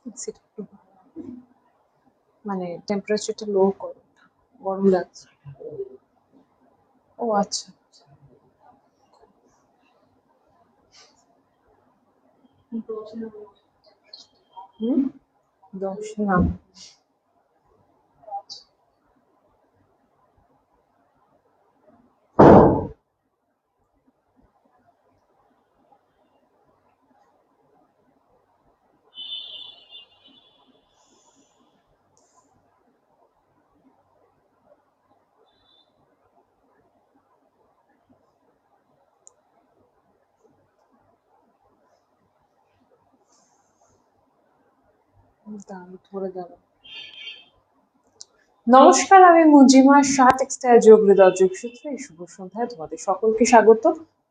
সেটা একটু মানে টেম্পারেচারটা লো করো, গরম লাগছে। ও আচ্ছা। হুম, 10 না। দাঁড়াও, ধরে দাঁড়াও। নমস্কার, আমি মঞ্জিমা, শাহ টেক্সটাইল যোগ হৃদয় যোগসূত্রে এই শুভ সন্ধ্যায় তোমাদের সকলকে স্বাগত।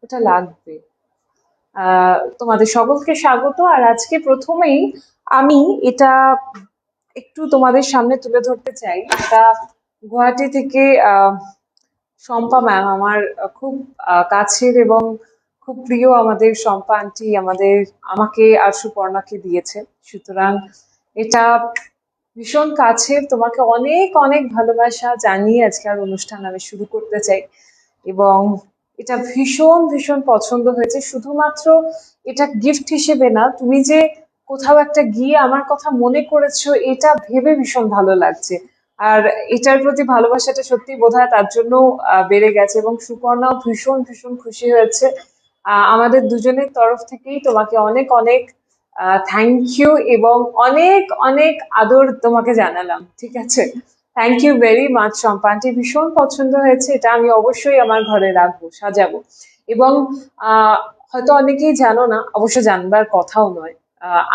এটা লাগবে। তোমাদের সকলকে স্বাগত। আর আজকে প্রথমেই আমি এটা একটু তোমাদের সামনে তুলে ধরতে চাই। এটা গুয়াহাটি থেকে শম্পা ম্যাম, আমার খুব কাছের এবং খুব প্রিয় আমাদের শম্পা আন্টি আমাকে আর সুপর্ণাকে দিয়েছে। সুতরাং এটা ভীষণ কাছের, তোমাকে অনেক অনেক ভালোবাসা জানিয়ে আজকের অনুষ্ঠান আমি শুরু করতে চাই। এবং এটা ভীষণ ভীষণ পছন্দ হয়েছে। শুধুমাত্র এটা গিফট হিসেবে না, তুমি যে কোথাও একটা গিয়ে আমার কথা মনে করেছো, এটা ভেবে ভীষণ ভালো লাগছে। আর এটার প্রতি ভালোবাসাটা সত্যি বোধহয় তার জন্য বেড়ে গেছে। এবং সুপর্ণাও ভীষণ ভীষণ খুশি হয়েছে। আমাদের দুজনের তরফ থেকেই তোমাকে অনেক অনেক থ্যাংক ইউ এবং অনেক অনেক আদর তোমাকে জানালাম, ঠিক আছে? থ্যাংক ইউ ভেরি মাচ সম্পান্তি, ভীষণ পছন্দ হয়েছে। এটা আমি অবশ্যই আমার ঘরে রাখবো, সাজাবো। এবং হয়তো অনেকেই জানো না, অবশ্য জানবার কথাও নয়,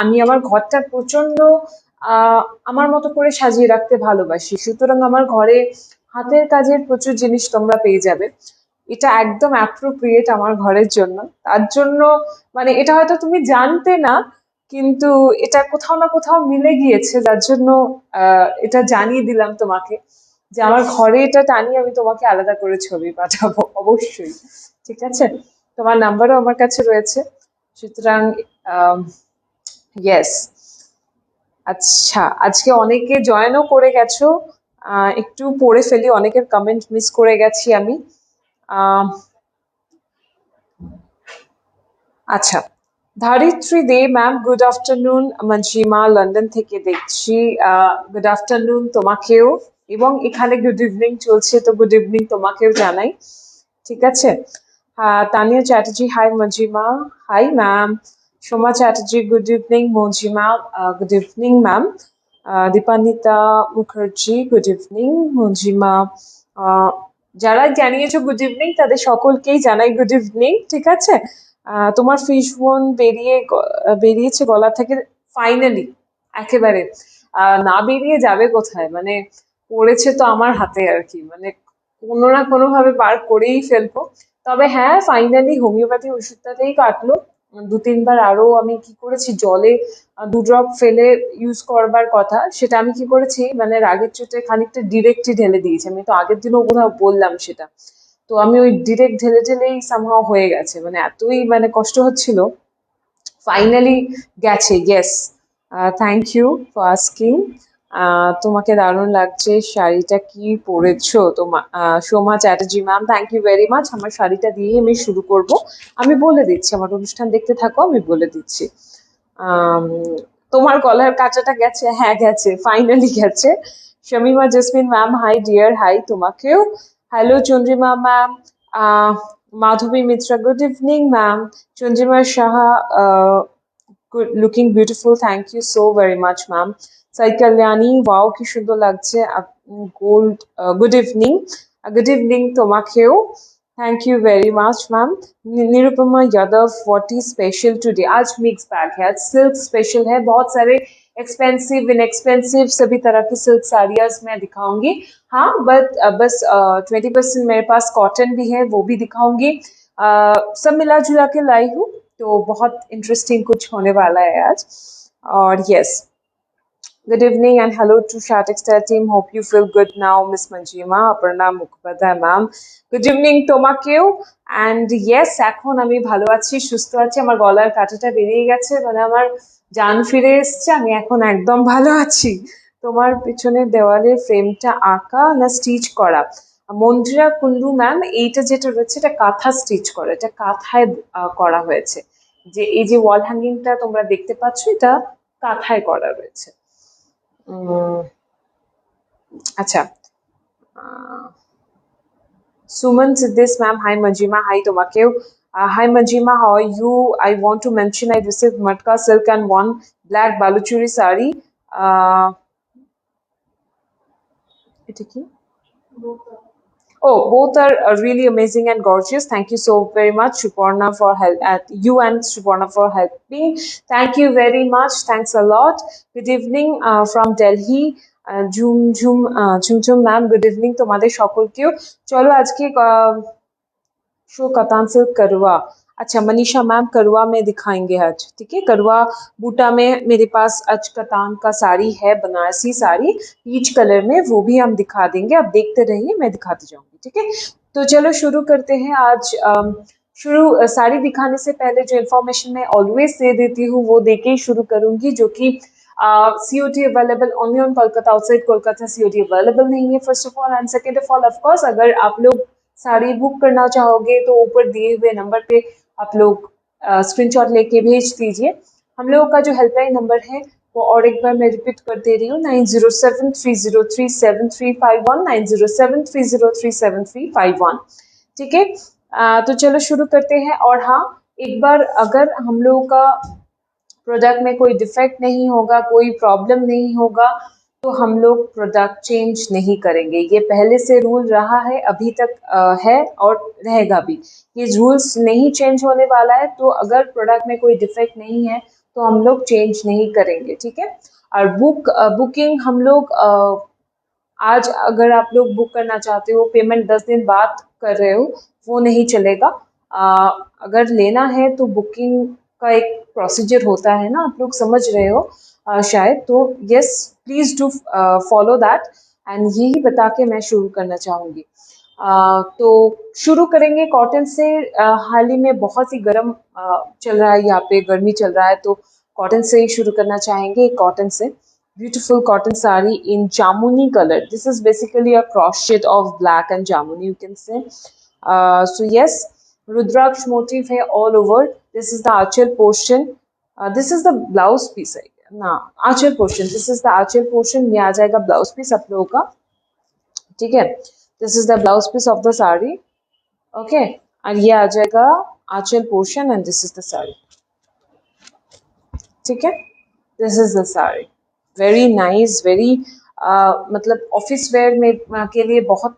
আমি আমার ঘরটা প্রচন্ড আমার মতো করে সাজিয়ে রাখতে ভালোবাসি। সুতরাং আমার ঘরে হাতের কাজের প্রচুর জিনিস তোমরা পেয়ে যাবে। এটা একদম অ্যাপ্রোপ্রিয়েট আমার ঘরের জন্য। তার জন্য মানে এটা হয়তো তুমি জানতে না, কিন্তু এটা কোথাও না কোথাও মিলে গিয়েছে, যার জন্য এটা জানিয়ে দিলাম তোমাকে যে আমার ঘরে এটা টানিয়ে আমি তোমাকে আলাদা করে ছবি পাঠাবো অবশ্যই। ঠিক আছে? তোমার নাম্বারও আমার কাছে রয়েছে। সুতরাং ইয়েস। আচ্ছা, আজকে অনেকে জয়েনও করে গেছো। একটু পড়ে ফেলি, অনেকের কমেন্ট মিস করে গেছি আমি। আহ আচ্ছা, ধারিত্রী দে ম্যাম, গুড আফটারনুন। মঞ্জিমা লন্ডন থেকে দেখছি। গুড আফটারনুন তোমাকেও। এবং এখানে গুড ইভিনিং চলছে, তো গুড ইভিনিং তোমাকেও জানাই। ঠিক আছে? Tania Chatterjee, hi Manjima. Hi ma'am. Soma Chatterjee, good evening Manjima. Good evening ma'am. Dipanwita Mukherjee, good evening Manjima. আহ, যারা জানিয়েছো গুড ইভিনিং তাদের সকলকেই জানাই গুড ইভিনিং, ঠিক আছে? তোমার ফিশ বোন বেরিয়েছে গলা থেকে ফাইনালি, একেবারে। না বেরিয়ে যাবে কোথায়, মানে পড়েছে তো আমার হাতে আর কি, মানে কোনো না কোনো ভাবে বার করেই ফেলবো। তবে হ্যাঁ, ফাইনালি হোমিওপ্যাথি ওষুধটাতেই কাটলো। 2-3 বার আরো আমি কি করেছি, জলে 2 ড্রপ ফেলে ইউজ করবার কথা, সেটা আমি কি করেছি, মানে রাগের চোটে খানিকটা ডিরেক্টই ঢেলে দিয়েছি। আমি তো আগের দিনও কোথাও বললাম সেটা। তো আমি ওই ডিরেক্ট ঢেলে ঢেলেই সামহাও হয়ে গেছে, মানে এতই মানে কষ্ট হচ্ছিল। ফাইনালি গেছে, yes. Thank you for asking. তোমাকে দারুণ লাগছে, শাড়িটা কি পরেছো তোমার? Soma Chatterjee ma'am, thank you very much. আমার শাড়িটা দিয়েই আমি শুরু করব। আমি বলে দিচ্ছি, আমার অনুষ্ঠান দেখতে থাকো, আমি বলে দিচ্ছি। আম, তোমার গলার কাঁচাটা গেছে? হ্যাঁ গেছে, ফাইনালি গেছে। Shamima Jasmine ma'am, hi dear, hi তোমাকেও। Hello Chandrima ma'am. Madhabi Mitra, good evening ma'am. Chandrima Saha, good, looking beautiful, thank you so very much ma'am. Sai Kalyani, wow কি সুন্দর লাগছে। Gold, good evening. Good evening তোমাকেও। Thank you very much ma'am. Nirupama Yadav, what is special today? आज mix bag है, आज silk special है। बहुत सारे एक्सपेंसिव इनएक्सपेंसिव सभी तरह की सिल्क साड़ियाज मैं दिखाऊंगी। हाँ, बस 20% मेरे पास कॉटन भी है, वो भी दिखाऊंगी। सब मिला जुला के लाई हूँ, तो बहुत इंटरेस्टिंग कुछ होने वाला है आज। और yes, good evening and hello to Shah Textile team. Hope you feel good now, Miss Manjima, Aparna Mukhopadhyay ma'am. Good evening তোমাকেও। and yes, এখন আমি ভালো আছি, সুস্থ আছি। আমার গলার কাঁটাটা বেরিয়ে গেছে, মানে আমার জান ফিরে এসছে, আমি এখন একদম ভালো আছি। তোমার পিছনের দেওয়ালের ফ্রেমটা আঁকা না স্টিচ করা? মন্দিরা কুন্ডু ম্যাম, এইটা যেটা রয়েছে এটা কাঁথা স্টিচ করা, এটা কাঁথায় করা হয়েছে। যে এই যে ওয়াল হ্যাঙ্গিংটা তোমরা দেখতে পাচ্ছ, এটা কাঁথায় করা রয়েছে। আচ্ছা, Suman Siddis ma'am, hi Majima, hi Tomakeo. Hi Majima, how are you? I want to mention I received Matka silk and one black Baluchuri sari. এটা কি? Oh, both are really amazing and gorgeous. Thank you so very much, Suparna, for help. You and Suparna for helping. Thank you very much. Thanks a lot. Good evening from Delhi. Jhumjhum ma'am, good evening তোমাদের সকলকেও। চলো আজকে show कतान silk करवा। अच्छा Manisha ma'am, करवा में दिखाएंगे आज, ठीक है। करवा बूटा में मेरे पास आज कतान का साड़ी है, बनारसी साड़ी पीच कलर में, वो भी हम दिखा देंगे। आप देखते रहिए, मैं दिखाती जाऊंगी, ठीक है। तो चलो शुरू करते हैं आज। साड़ी दिखाने से पहले जो इन्फॉर्मेशन मैं ऑलवेज दे देती हूँ वो दे के ही शुरू करूंगी, जो कि COT available only on Kolkata, outside Kolkata COT available नहीं है, first of all. And second of all, of course अगर आप लोग साड़ी बुक करना चाहोगे तो ऊपर दिए हुए नंबर पे आप लोग स्क्रीनशॉट लेके भेज दीजिए। हम लोगों का जो हेल्पलाइन नंबर है वो और एक बार मैं रिपीट कर दे रही हूँ, 9073037351, 9073037351, ठीक है। तो चलो शुरू करते हैं। और हाँ, एक बार अगर हम लोगों का प्रोडक्ट में कोई डिफेक्ट नहीं होगा, कोई प्रॉब्लम नहीं होगा, तो हम लोग प्रोडक्ट चेंज नहीं करेंगे। ये पहले से रूल रहा है, अभी तक है और रहेगा भी। ये रूल्स नहीं चेंज होने वाला है। तो अगर प्रोडक्ट में कोई डिफेक्ट नहीं है तो हम लोग चेंज नहीं करेंगे, ठीक है। और बुकिंग हम लोग आज अगर आप लोग बुक करना चाहते हो, पेमेंट 10 दिन बाद कर रहे हो, वो नहीं चलेगा। अगर लेना है तो बुकिंग का एक प्रोसीजर होता है ना, आप लोग समझ रहे हो शायद। तो yes, please do follow that. And यही बता के मैं शुरू करना चाहूँगी। तो शुरू करेंगे कॉटन से। हाल ही में बहुत ही गर्म चल रहा है, यहाँ पे गर्मी चल रहा है, तो कॉटन से ही शुरू करना चाहेंगे। कॉटन से beautiful cotton sari in jamuni color. This is basically a cross shade of black and jamuni, you can say. So yes, rudraksh motif hai all over. This is the archel portion. This is the blouse piece है ना, आंचल portion. This is the Aanchal portion. ये आ जाएगा blouse piece आप लोगों का, ठीक है। This is the blouse piece of the sari, okay. और ये आ जाएगा आंचल portion and this is the sari, ठीक है। This is the sari, very nice, very मतलब ऑफिस वेयर में के लिए बहुत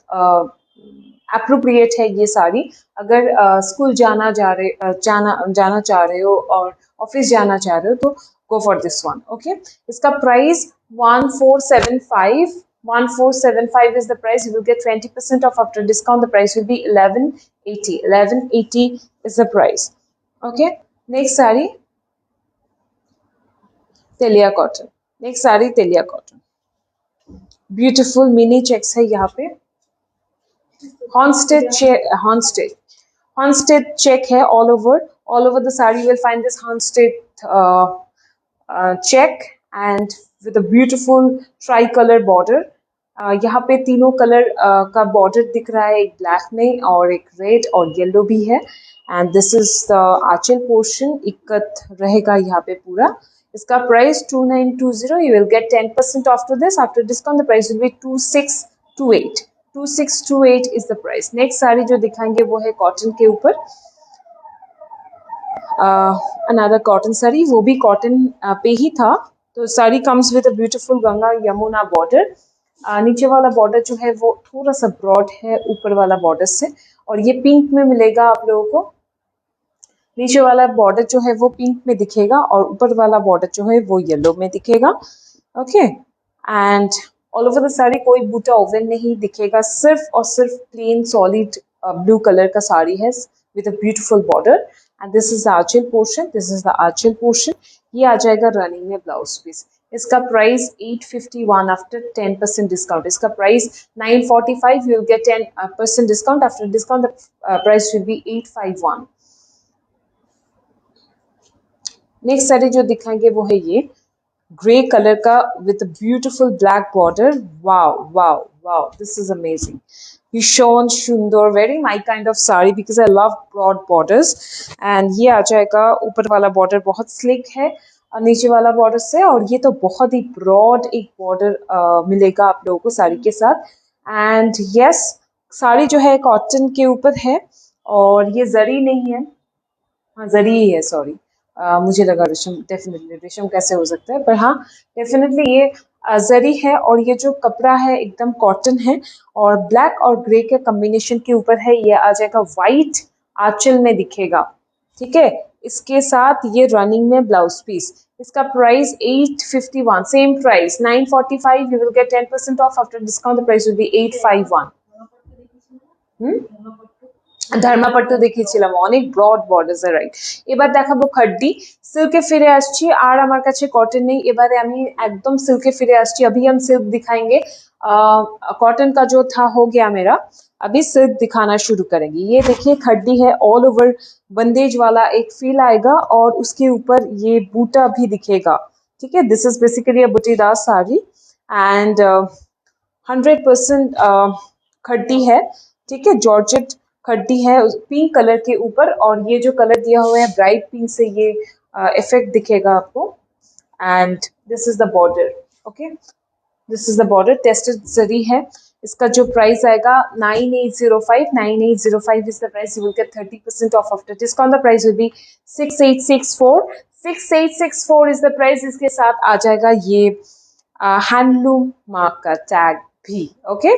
अप्रोप्रिएट है ये साड़ी। अगर स्कूल जाना चाह रहे हो और ऑफिस जाना चाह रहे हो तो गो फॉर दिस वन, ओके। इसका price 1475, 1475 is the price. You will get 20% off after discount. The price will be 1180, 1180 is the price, okay। Next sari Telia cotton. Next sari Telia cotton, beautiful mini checks है यहाँ पे। हॉर्नस्टेड चेक है all over the saree. You will find this हॉर्नस्टेड check and with a beautiful tri-color border. यहाँ पे तीनों colour का बॉर्डर दिख रहा है, एक ब्लैक में और एक रेड और येलो भी है। And this is the Aanchal portion, ikat रहेगा यहाँ पे पूरा। इसका price 2920। You will get 10% off to this. After discount the price will be 2628। 2628 is the price. Next sari जो दिखाएंगे वो है कॉटन के ऊपर, अनदर कॉटन साड़ी, वो भी कॉटन पे ही था। तो sari comes with a beautiful Ganga Yamuna border. नीचे वाला बॉर्डर जो है वो थोड़ा सा ब्रॉड है ऊपर वाला बॉर्डर से, और ये पिंक में मिलेगा आप लोगों को। नीचे वाला बॉर्डर जो है वो पिंक में दिखेगा और ऊपर वाला बॉर्डर जो है वो येलो में दिखेगा, okay. And all over the sari कोई बूटा ओवन नहीं दिखेगा, सिर्फ और सिर्फ प्लेन सॉलिड ब्लू कलर का साड़ी है with a beautiful border. And this is the Aanchal portion, this is the Aanchal portion. ये आ जाएगा रनिंग में ब्लाउज पीस। इसका प्राइस 851 आफ्टर 10% डिस्काउंट। इसका price 945, you will get 10% discount. After discount the price will be 851। Next sari जो दिखाएंगे वो है ये ग्रे कलर का with beautiful black border. Wow wow wow, this is amazing. भीषण सुंदर, very my kind of sari because I love broad borders. And ये आ जाएगा, ऊपर वाला बॉर्डर बहुत स्लिक है और नीचे वाला बॉर्डर से, और ये तो बहुत ही ब्रॉड एक बॉर्डर मिलेगा आप लोगों को साड़ी के साथ. एंड यस, साड़ी जो है कॉटन के ऊपर है और ये जरी नहीं है. हाँ जरी ही है, सॉरी. मुझे लगा रेशम, डेफिनेटली रेशम कैसे हो सकता है, पर हाँ डेफिनेटली ये जरी है. और ये जो कपड़ा है एकदम कॉटन है और ब्लैक और ग्रे के कॉम्बिनेशन के ऊपर है. ये आ जाएगा वाइट आंचल में दिखेगा, ठीक है. इसके साथ ये रनिंग में ब्लाउज पीस. इसका price 851, same price 945. You will get 10% of after discount. The price will be 851. ধর্মাপট্ট দেখিয়েছিলাম, অনেক ব্রড বর্ডার্স এর, রাইট. এবার দেখাবো খড্ডি সিল্কে ফিরে আসছি. আর আমার কাছে কটন নেই, এবারে আমি একদম সিল্কে ফিরে আসছি. अभी हम सिल्क दिखाएंगे. कॉटन का जो था हो गया मेरा, अभी सिल्क दिखाना शुरू करेंगे. ये देखिए खड्डी है, ऑल ओवर बंदेज वाला एक फील आएगा और उसके ऊपर ये बूटा भी दिखेगा, ठीक है. दिस इज बेसिकली अ बुटीदार साड़ी एंड 100% खड्डी है, ठीक है. जॉर्जेट खड्डी है पिंक कलर के ऊपर, और ये जो कलर दिया हुआ है ब्राइट पिंक से ये इफेक्ट दिखेगा आपको. And this is the border, okay. This is the border, tested zari है. इसका जो प्राइस आएगा 9805. 9805 is the price. You will get 30% off after discount. The price will be 6864. 6864 is the price. इसके साथ आ जाएगा ये हैंडलूम मार्क का टैग भी, ओके.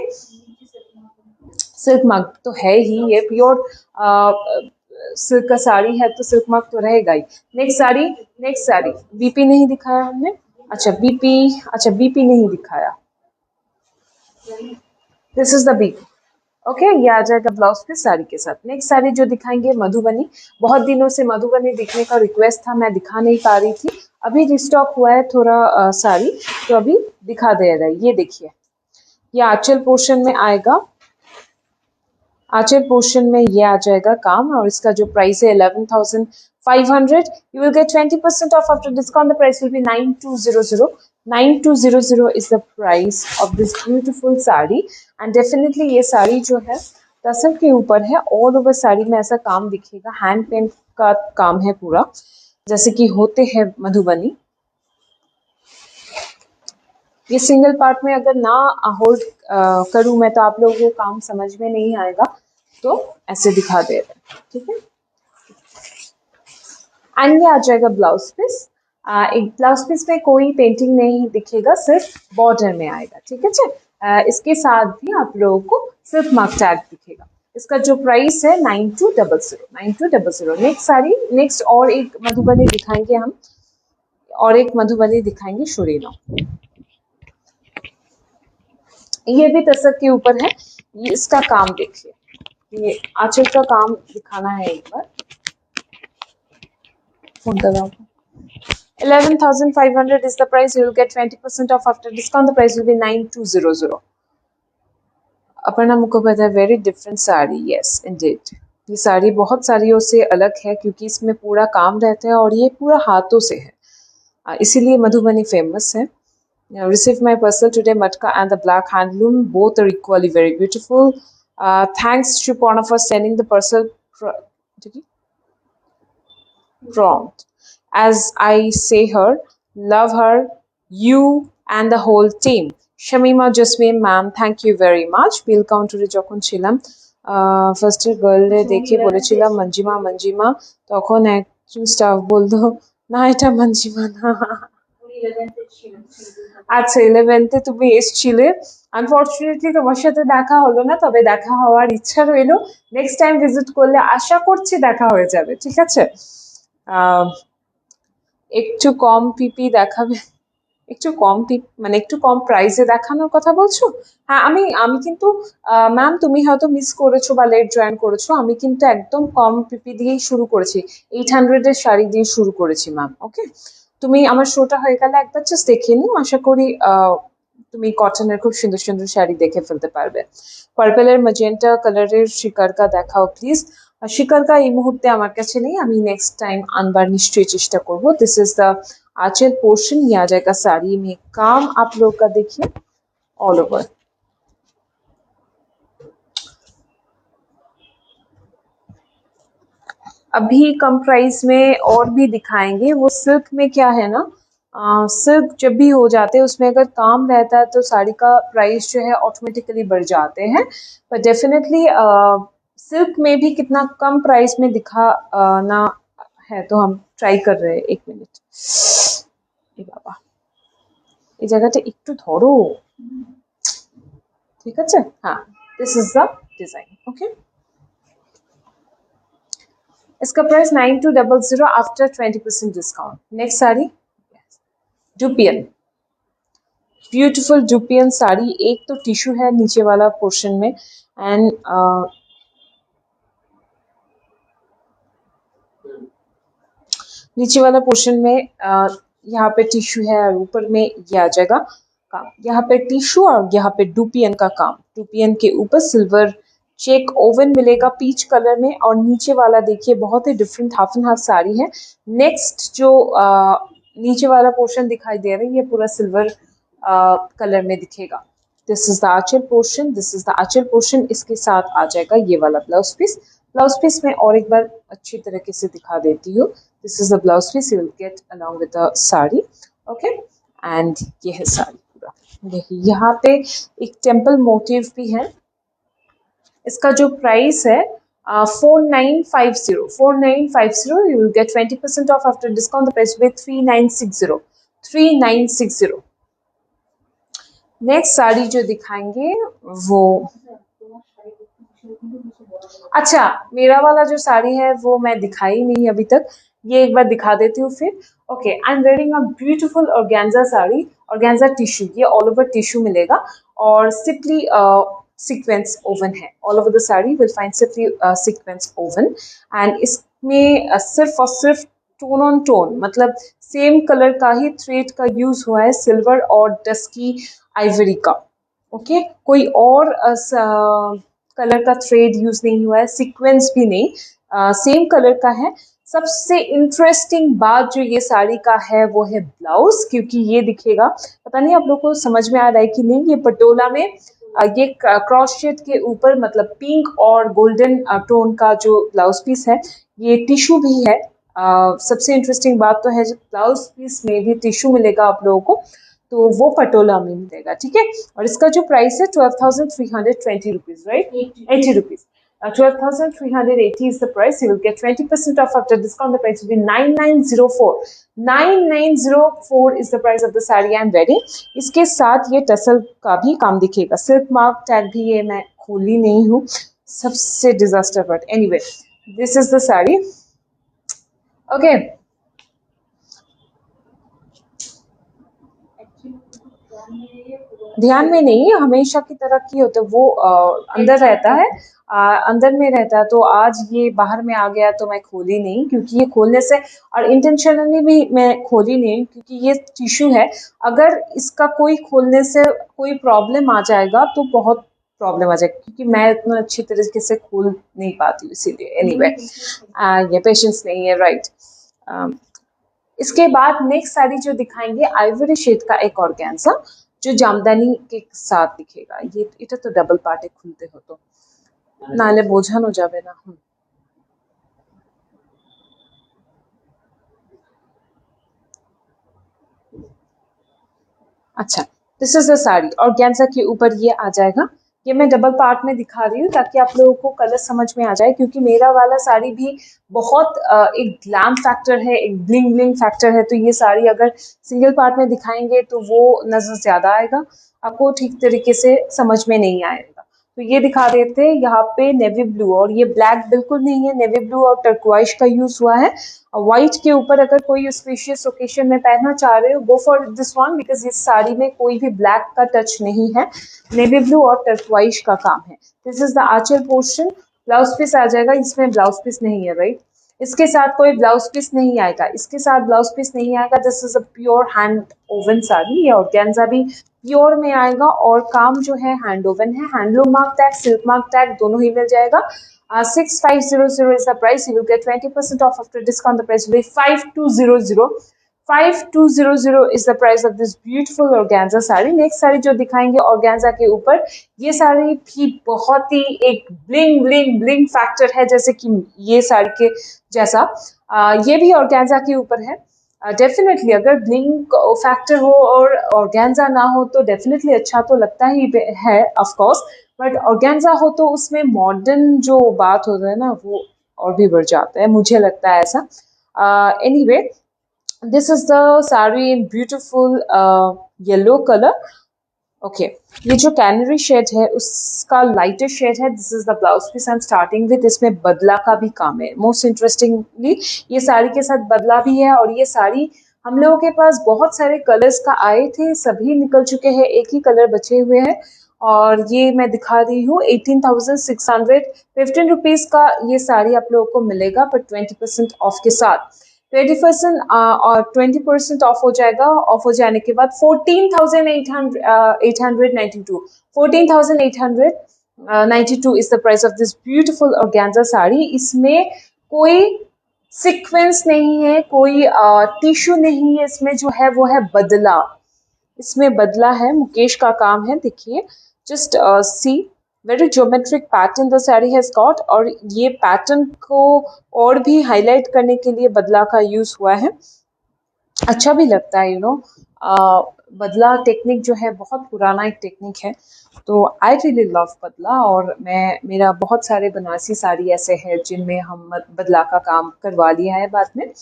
सिल्क मार्क तो है ही, ये प्योर सिल्क का साड़ी है तो सिल्क मार्क तो रहेगा ही. Next sari, next sari BP नहीं दिखाया हमने. अच्छा बीपी, अच्छा बीपी नहीं दिखाया. This is the BP, okay. ये आ जाएगा ब्लाउज पे साड़ी के साथ. नेक्स्ट साड़ी जो दिखाएंगे मधुबनी. बहुत दिनों से मधुबनी दिखने का रिक्वेस्ट था, मैं दिखा नहीं पा रही थी. अभी रिस्टॉक हुआ है थोड़ा साड़ी, तो अभी दिखा दे रहा है. ये देखिए, ये आंचल पोर्शन में आएगा. आंचल पोर्शन में ये आ जाएगा काम, और इसका जो प्राइस है 11,500. You will get 20% off after discount. The price will B 9200. 9200 is the price of this beautiful sari. And definitely ये साड़ी जो है टसल के ऊपर है. ऑल ओवर साड़ी में ऐसा काम दिखेगा, हैंड पेंट का काम है पूरा, जैसे कि होते हैं मधुबनी. ये सिंगल पार्ट में अगर ना होल्ड करूं मैं तो आप लोगों को काम समझ में नहीं आएगा, तो ऐसे दिखा दे रहे, ठीक है. एंड ये आ जाएगा ब्लाउज पीस. एक ब्लाउज पीस में कोई पेंटिंग नहीं दिखेगा, सिर्फ बॉर्डर में आएगा, ठीक है. इसके साथ भी आप लोगों को सिर्फ मार्क टैग दिखेगा. इसका जो प्राइस है 9200. 9200. नेक्स्ट साड़ी, नेक्स्ट और एक मधुबनी दिखाएंगे हम, और एक मधुबनी दिखाएंगे शुरीनो. ये भी तसक के ऊपर है. ये इसका काम देखिए, ये आंचल का काम दिखाना है एक बार. फोन लगाओ. 11,500 is the price. You will get 20% off after discount. The price will be 9200. Aparna Mukhopadhyay, very different sari. Yes Indeed, ये साड़ी बहुत साड़ियों से अलग है क्योंकि इसमें पूरा काम रहता है और ये पूरा हाथों से है, इसीलिए मधुबनी फेमस है. Received my parcel today. Matka and the black handloom both are equally very beautiful. Thanks Shuporna for sending the parcel prompt. As I say her, love her, you and the whole team. Shamima Jasmine ma'am, thank you very much. Bill counter e jokhon chilam first girl e dekhe bolechilam manjima manjima, tokhon ekjon staff bollo na eta manjima na. আচ্ছা 11th তুমি এসেছিলে, unfortunately তোমার সাথে দেখা হলো না, তবে দেখা হওয়ার ইচ্ছা রইলো. নেক্সট টাইম ভিজিট করলে আশা করছি দেখা হয়ে যাবে, ঠিক আছে. একটু কম পিপি দেখাবে, একটু কম মানে একটু কম প্রাইসে দেখানোর কথা বলছো. হ্যাঁ আমি আমি কিন্তু ম্যাম তুমি হয়তো মিস করেছো বা লেট জয়েন করেছো, আমি কিন্তু একদম কম পিপি দিয়েই শুরু করেছি, 800 এর শাড়ি দিয়ে শুরু করেছি ম্যাম, ওকে. তুমি আমার শোটা হয়ে গেলে একবার জাস্ট দেখে নিও, আশা করি তুমি কটনের খুব সুন্দর সুন্দর শাড়ি দেখে ফেলতে পারবে. পার্পেলের ম্যাজেন্টা কালারের শিকারকা দেখাও প্লিজ. শিকারকা এই মুহূর্তে আমার কাছে নেই, আমি নেক্সট টাইম আনবার নিশ্চয়ই চেষ্টা করব। This is the Aanchal portion, ये आ जाएगा साड़ी में। काम आप लोग का देखिए ऑल ओवर। अभी कम प्राइस में और भी दिखाएंगे। वो सिल्क में क्या है ना, सिल्क जब भी हो जाते हैं उसमें अगर काम रहता है तो साड़ी का प्राइस जो है ऑटोमेटिकली बढ़ जाते हैं। पर डेफिनेटली सिल्क में भी कितना कम प्राइस में दिखा ना है, तो हम ट्राई कर रहे हैं। एक मिनट, ए बाबा এই জায়গাটা একটু ধরো, ঠিক আছে? हाँ, this is the design. Okay, इसका price 9200 after 20% discount. Next sari dupion, beautiful dupion sari. एक तो टिश्यू है नीचे वाला पोर्शन में, एंड नीचे वाला पोर्शन में यहाँ पे टिश्यू है और ऊपर में ये आ जाएगा काम। यहाँ पे टिश्यू और यहाँ पे डुपियन का काम। डुपियन के ऊपर सिल्वर चेक ओवन मिलेगा पीच कलर में, और नीचे वाला देखिए बहुत ही different half and half sari है। नेक्स्ट जो नीचे वाला पोर्शन दिखाई दे रहा है ये पूरा सिल्वर कलर में दिखेगा। This is the Aanchal portion, this is the Aanchal portion. इसके साथ आ जाएगा ये वाला ब्लाउज पीस। ब्लाउज पीस में और एक बार अच्छी तरीके से दिखा देती हूँ। This is the blouse piece, you will get along with the sari. Okay, and ये है साड़ी पूरा। देखिए यहाँ पे एक टेम्पल मोटिव भी है। इसका जो प्राइस है 4950 you will get 20% off after discount. The price with 3960। Next sari जो दिखाएंगे वो, अच्छा मेरा वाला जो साड़ी है वो मैं दिखाई नहीं अभी तक, ये एक बार दिखा देती हूँ फिर। Okay, I am wearing a beautiful organza sari, organza tissue, ये ऑल ओवर टिश्यू मिलेगा और सिंपली सीक्वेंस ओवन है। All over the sari will find simply sequence oven, and इसमें सिर्फ और सिर्फ टोन ऑन टोन, मतलब सेम कलर का ही थ्रेड का यूज हुआ है, सिल्वर और डस्की आइवरी का। ओके, कोई और कलर का थ्रेड यूज नहीं हुआ है, सीक्वेंस भी नहीं, सेम कलर का है। सबसे इंटरेस्टिंग बात जो ये साड़ी का है वो है ब्लाउज, क्योंकि ये दिखेगा, पता नहीं आप लोग को समझ में आ रहा है कि नहीं, ये पटोला में ये क्रॉस शेड के ऊपर मतलब पिंक और गोल्डन टोन का जो ब्लाउज पीस है, ये टिश्यू भी है। सबसे इंटरेस्टिंग बात तो है ब्लाउज पीस में भी टिश्यू मिलेगा आप लोगों को, तो वो पटोला में मिलेगा, ठीक है। और इसका जो प्राइस है 12,320 rupees, right, 80 rupees. 12,380 is the price. You will get 20% off after discount. The price will be 9904. 9904 is the price of the saree I am wearing. इसके साथ ये टसल का भी काम दिखेगा। सिल्क मार्क टैग भी ये मैं खोली नहीं हूँ, सबसे disaster, but anyway this is the sari. Okay, ध्यान में नहीं, हमेशा की तरह की होता है वो, अंदर रहता है, अंदर में रहता है। तो आज ये बाहर में आ गया तो मैं खोली नहीं, क्योंकि ये खोलने से, और इंटेंशनली भी मैं खोली नहीं क्योंकि ये टिश्यू है। अगर इसका कोई खोलने से कोई प्रॉब्लम आ जाएगा तो बहुत प्रॉब्लम आ जाएगी, क्योंकि मैं इतना अच्छी तरीके से खोल नहीं पाती हूँ, इसीलिए। एनीवे ये पेशेंस नहीं है, राइट। इसके बाद नेक्स्ट साड़ी जो दिखाएंगे आइवरी शेड का एक ऑर्गेन्जा, जो जामदानी के साथ दिखेगा। ये এটা তো ডাবল পার্টে খুলতে হতো, নালে বোঝানো যাবে না। अच्छा, this is the sari, organza के ऊपर ये आ जाएगा। ये मैं डबल पार्ट में दिखा रही हूँ ताकि आप लोगों को कलर समझ में आ जाए, क्योंकि मेरा वाला साड़ी भी बहुत एक ग्लैम फैक्टर है, एक ब्लिंग ब्लिंग फैक्टर है। तो ये साड़ी अगर सिंगल पार्ट में दिखाएंगे तो वो नजर ज्यादा आएगा, आपको ठीक तरीके से समझ में नहीं आएगा। तो ये दिखा देते हैं यहाँ पे नेवी ब्लू, और ये ब्लैक बिल्कुल नहीं है, नेवी ब्लू और टर्कवाइश का यूज हुआ है। व्हाइट के ऊपर अगर कोई स्पेशियस ओकेशन में पहनना चाह रहे हो, गो फॉर दिस वन, बिकॉज इस साड़ी में कोई भी ब्लैक का टच नहीं है, नेवी ब्लू और टर्कवाइश का काम है। This is the Aanchal portion. Blouse piece आ जाएगा, इसमें ब्लाउज पीस नहीं है, राइट, इसके साथ कोई ब्लाउज पीस नहीं आएगा, इसके साथ ब्लाउज पीस नहीं आएगा। This is a pure hand woven sari. ये ऑर्गेन्जा भी प्योर में आएगा और काम जो है हैंड ओवन है। Handloom mark tag, silk mark tag दोनों ही मिल जाएगा। 6500 is the price. You will get 20% off after discount. The price will be 5200. 5200 is the price of this beautiful organza sari. Next sari जो दिखाएंगे organza के ऊपर, ये साड़ी भी बहुत ही एक ब्लिंग ब्लिंग ब्लिंग फैक्टर है, जैसे कि ये साड़ी के जैसा ये भी organza के ऊपर है. डेफिनेटली अगर ब्लिंक फैक्टर हो और ऑर्गेन्जा ना हो तो डेफिनेटली अच्छा तो लगता ही है ऑफ कोर्स, बट ऑर्गेन्जा हो तो उसमें मॉडर्न जो बात होता है ना वो और भी बढ़ जाता है, मुझे लगता है ऐसा. Anyway, this is the sari in beautiful yellow colour. Okay, ये जो कैनरी शेड है उसका लाइटर शेड है. This is the blouse piece I am starting with. इसमें बदला का भी काम है. मोस्ट इंटरेस्टिंगली ये साड़ी के साथ बदला भी है, और ये साड़ी हम लोगों के पास बहुत सारे कलर्स का आए थे, सभी निकल चुके हैं, एक ही कलर बचे हुए हैं. और ये मैं दिखा रही हूँ 18,600. 15 रुपीज का ये साड़ी आप लोगों को मिलेगा, पर 20% ऑफ के साथ. 20% और 20% ऑफ हो जाएगा. ऑफ हो जाने के बाद 14,892 14,892 is the price of this beautiful organza sari. इसमें कोई सीक्वेंस नहीं है, कोई टिश्यू नहीं है, इसमें जो है वो है बदला. इसमें बदला है, मुकेश का काम है. देखिए, just see very geometric pattern the sari has got. और ये पैटर्न को और भी हाईलाइट करने के लिए बदला का यूज हुआ है. अच्छा भी लगता है, यू नो. बदला टेक्निक जो है बहुत पुराना एक टेक्निक है, तो आई रियली लव बदला. और मेरा बहुत सारे बनारसी साड़ी ऐसे हैं जिनमें हम बदला का काम करवा लिया है बाद में.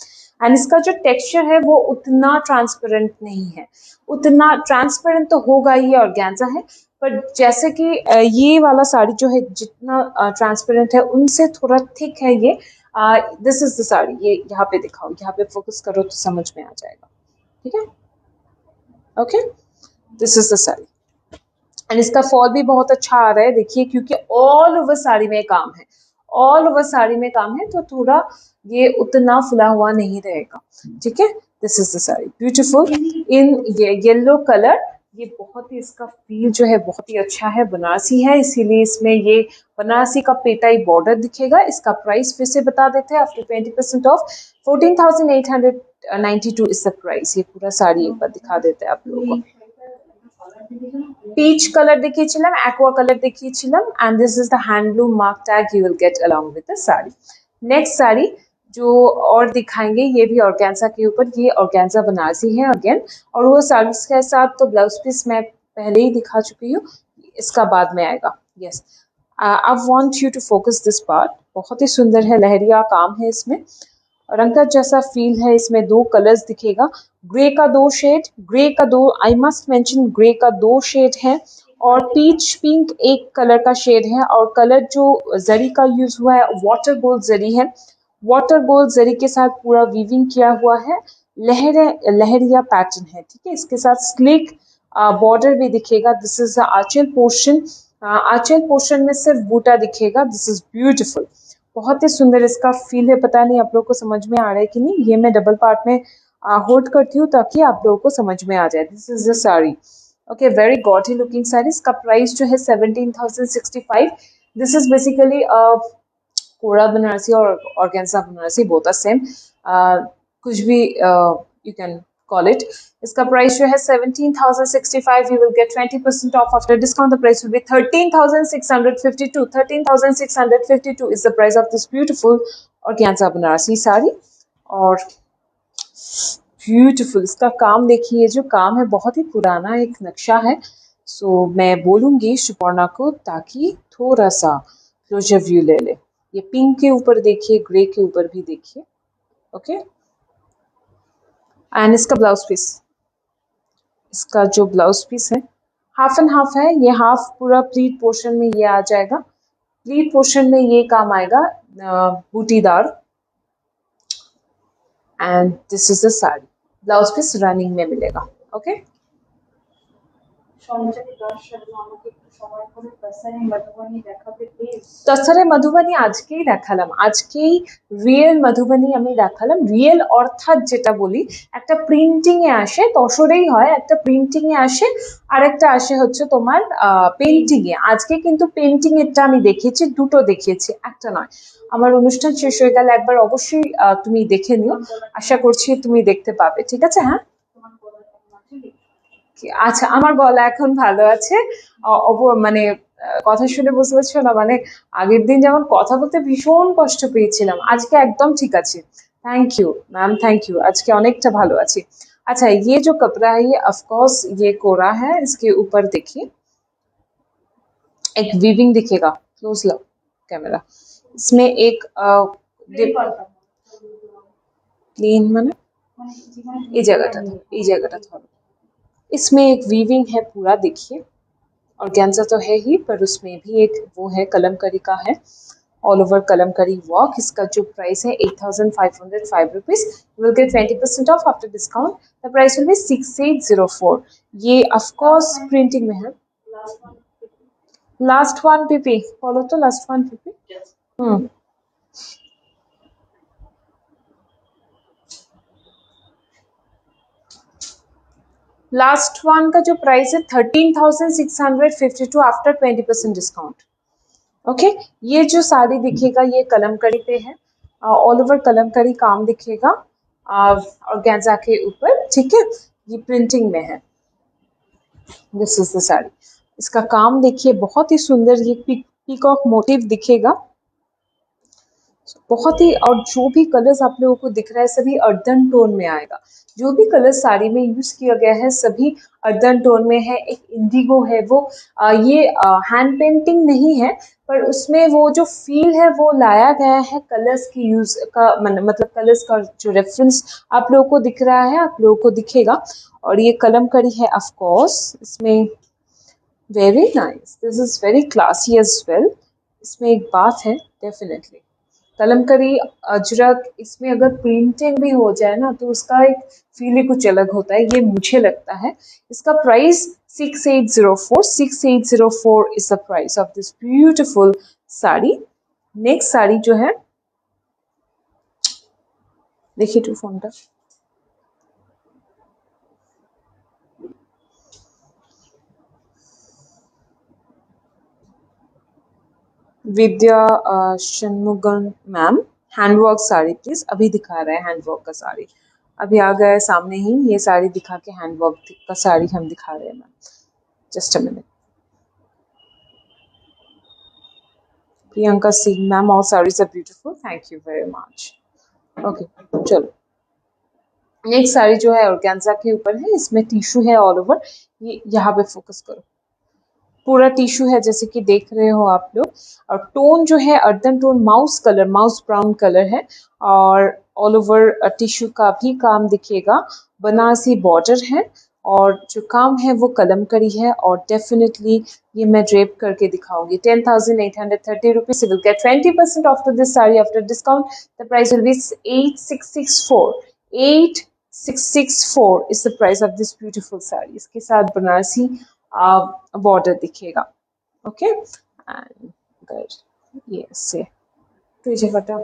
एंड इसका जो टेक्सचर है वो उतना ट्रांसपेरेंट नहीं है. उतना ट्रांसपेरेंट तो होगा ही, ऑर्गेन्जा है, पर जैसे कि ये वाला साड़ी जो है जितना ट्रांसपेरेंट है उनसे थोड़ा थिक है ये. This is the sari. ये यहाँ पे दिखाओ, यहाँ पे फोकस करो तो समझ में आ जाएगा. ठीक है, okay. This is the sari. And इसका फॉल भी बहुत अच्छा आ रहा है, देखिए, क्योंकि ऑल ओवर साड़ी में काम है. ऑल ओवर साड़ी में काम है, तो थोड़ा ये उतना फुला हुआ नहीं रहेगा. ठीक है. This is the sari beautiful in yellow colour. ये बहुत ही, इसका फील जो है बहुत ही अच्छा है, बनारसी है, इसीलिए इसमें ये बनारसी का पेटाई बॉर्डर दिखेगा. इसका प्राइस फिर से बता देते हैं after 20% of. 14,892 is the price. ये पूरा साड़ी एक बार दिखा देते हैं आप लोगों को. peach color dekhiyechilam, aqua color dekhiyechilam, and this is the handloom mark tag you will get along with the sari. Next sari जो और दिखाएंगे ये भी ऑर्गेन्जा के ऊपर. ये ऑर्गेन्जा बनारसी है अगेन, और वो साड़ी के साथ तो ब्लाउज पीस मैं पहले ही दिखा चुकी हूँ, इसका बाद में आएगा. Yes, I want you to focus this part. बहुत ही सुंदर है, लहरिया काम है इसमें, रंगत जैसा फील है इसमें. दो कलर्स दिखेगा, ग्रे का दो शेड, ग्रे का दो, आई मस्ट मेंशन, ग्रे का दो शेड है, और पीच पिंक एक कलर का शेड है. और कलर जो जरी का यूज हुआ है वाटर गोल्ड जरी है. वाटर गोल्ड जरी के साथ पूरा वीविंग किया हुआ है, लहरिया पैटर्न है. ठीक है, इसके साथ स्लिक बॉर्डर भी दिखेगा. This is the Aanchal portion. Aanchal portion में सिर्फ बूटा दिखेगा. दिस इज ब्यूटीफुल, बहुत ही सुंदर इसका फील है. पता नहीं आप लोगों को समझ में आ रहा है कि नहीं. ये मैं डबल पार्ट में होल्ड करती हूँ ताकि आप लोगों को समझ में आ जाए. This is the sari. Okay, very gaudy looking sari. इसका प्राइस जो है 17,065. This is basically kora Banarasi और organza Banarasi, both are same. कुछ भी यू कैन call it. इसका प्राइस जो है 17,065. You will get 20% off after discount. The price will be 13,652. 13,652 is the price of this beautiful organza Banarasi sari. और ब्यूटीफुल इसका काम देखिए, जो काम है बहुत ही पुराना एक नक्शा है. सो मैं बोलूँगी सुपर्णा को ताकि थोड़ा सा क्लोजर व्यू ले ले. ये पिंक के ऊपर देखिए, ग्रे के ऊपर भी देखिए. ओके, एंड इसका ब्लाउज पीस, इसका जो ब्लाउज पीस है हाफ एंड हाफ है. ये हाफ पूरा प्लीट पोर्शन में ये आ जाएगा. प्लीट पोर्शन में ये काम आएगा बूटीदार. And this is the sari. Blouse piece running में मिलेगा. ओके, তসরে মধুবনী আজকেই দেখালাম, আজকেই রিয়েল মধুবনী আমি দেখালাম। রিয়েল অর্থাৎ যেটা বলি, একটা প্রিন্টিং এ আসে, তসরেই হয়, একটা প্রিন্টিং এ আসে, আর একটা আসে হচ্ছে তোমার পেন্টিং এ। আজকে কিন্তু পেন্টিং এরটা আমি দেখেছি, দুটো দেখিয়েছি, একটা নয়। আমার অনুষ্ঠান শেষ হয়ে গেলে একবার অবশ্যই তুমি দেখে নিও, আশা করছি তুমি দেখতে পাবে, ঠিক আছে? হ্যাঁ, আচ্ছা, আমার গলা এখন ভালো আছে। মানে কথা শুনে বুঝতে পারছো না, মানে আগের দিন যেমন কথা বলতে ভীষণ কষ্ট পেয়েছিলাম, আজকে একদম ঠিক আছে। Thank you ma'am, thank you, আজকে অনেকটা ভালো আছি। अच्छा, ये जो कपड़ा है ये ऑफ कोर्स ये कोरा है, इसके ऊपर देखिए एक वीविंग दिखेगा, क्लोज लो कैमरा। इसमें एक प्लेन माने এই জায়গাটা ধরো, এই জায়গাটা ধরো, इसमें एक वीविंग है पूरा, देखिए। ऑर्गेन्जा तो है ही, पर उसमें भी एक वो है कलमकारी का है, ऑल ओवर कलमकारी वर्क। इसका जो प्राइस है 8505 rupees, will get 20% off after discount. The price will B 6804। ये ऑफ कोर्स प्रिंटिंग में है। लास्ट वन पीपी बोलो तो, last one PP. Last one का जो प्राइस है 13,652 आफ्टर 20% डिस्काउंट। ओके, ये जो साड़ी दिखेगा ये कलमकारी पे है, ऑल ओवर कलमकारी काम दिखेगा ऑर्गेन्जा के ऊपर, ठीक है? ये प्रिंटिंग में है। दिस इज द साड़ी, इसका काम देखिए बहुत ही सुंदर, ये पीकॉक मोटिव दिखेगा बहुत ही। और जो भी कलर्स आप लोगों को दिख रहा है सभी अर्दन टोन में आएगा। जो भी कलर साड़ी में यूज किया गया है सभी अर्दन टोन में है। एक इंडिगो है वो, ये हैंड पेंटिंग नहीं है, पर उसमें वो जो फील है वो लाया गया है कलर्स की यूज का, मतलब कलर्स का जो रेफरेंस आप लोगों को दिख रहा है, आप लोगों को दिखेगा। और ये कलमकारी है ऑफ कोर्स, इसमें very nice, this is very classy as well. इसमें एक बात है डेफिनेटली, कलमकारी अजरक, इसमें अगर प्रिंटिंग भी हो जाए ना तो उसका एक फील ही कुछ अलग होता है, ये मुझे लगता है। इसका price 6804 is the price of this beautiful sari. Next sari जो है, देखिए टू फोनटा, Vidya Shanmugam ma'am, handwork sari please. अभी दिखा रहा है हैंडवर्क का साड़ी, अभी आ गया है सामने ही, ये साड़ी दिखा के हैंडवर्क का साड़ी हम दिखा रहे हैं ma'am, just a minute. Priyanka Singh ma'am, all saris are beautiful, thank you very much. Okay, चलो नेक्स्ट साड़ी जो है ऑर्गेन्जा के ऊपर है, इसमें टिश्यू है ऑल ओवर, ये यहाँ पे फोकस करो, पूरा टिश्यू है जैसे कि देख रहे हो आप लोग। और टोन जो है earthen tone, mouse colour, mouse brown colour है। और ऑल ओवर टिश्यू का भी काम दिखेगा, बनारसी बॉर्डर है, और जो काम है वो कलमकारी है। और डेफिनेटली ये मैं ड्रेप करके दिखाऊंगी। 10,830 rupees, will get 20% of this sari after discount. The price will B 8664। 8664 is the price of this beautiful sari. इसके साथ बनारसी बॉर्डर दिखेगा। ओके, एंड गुड, ये से तुझे बता,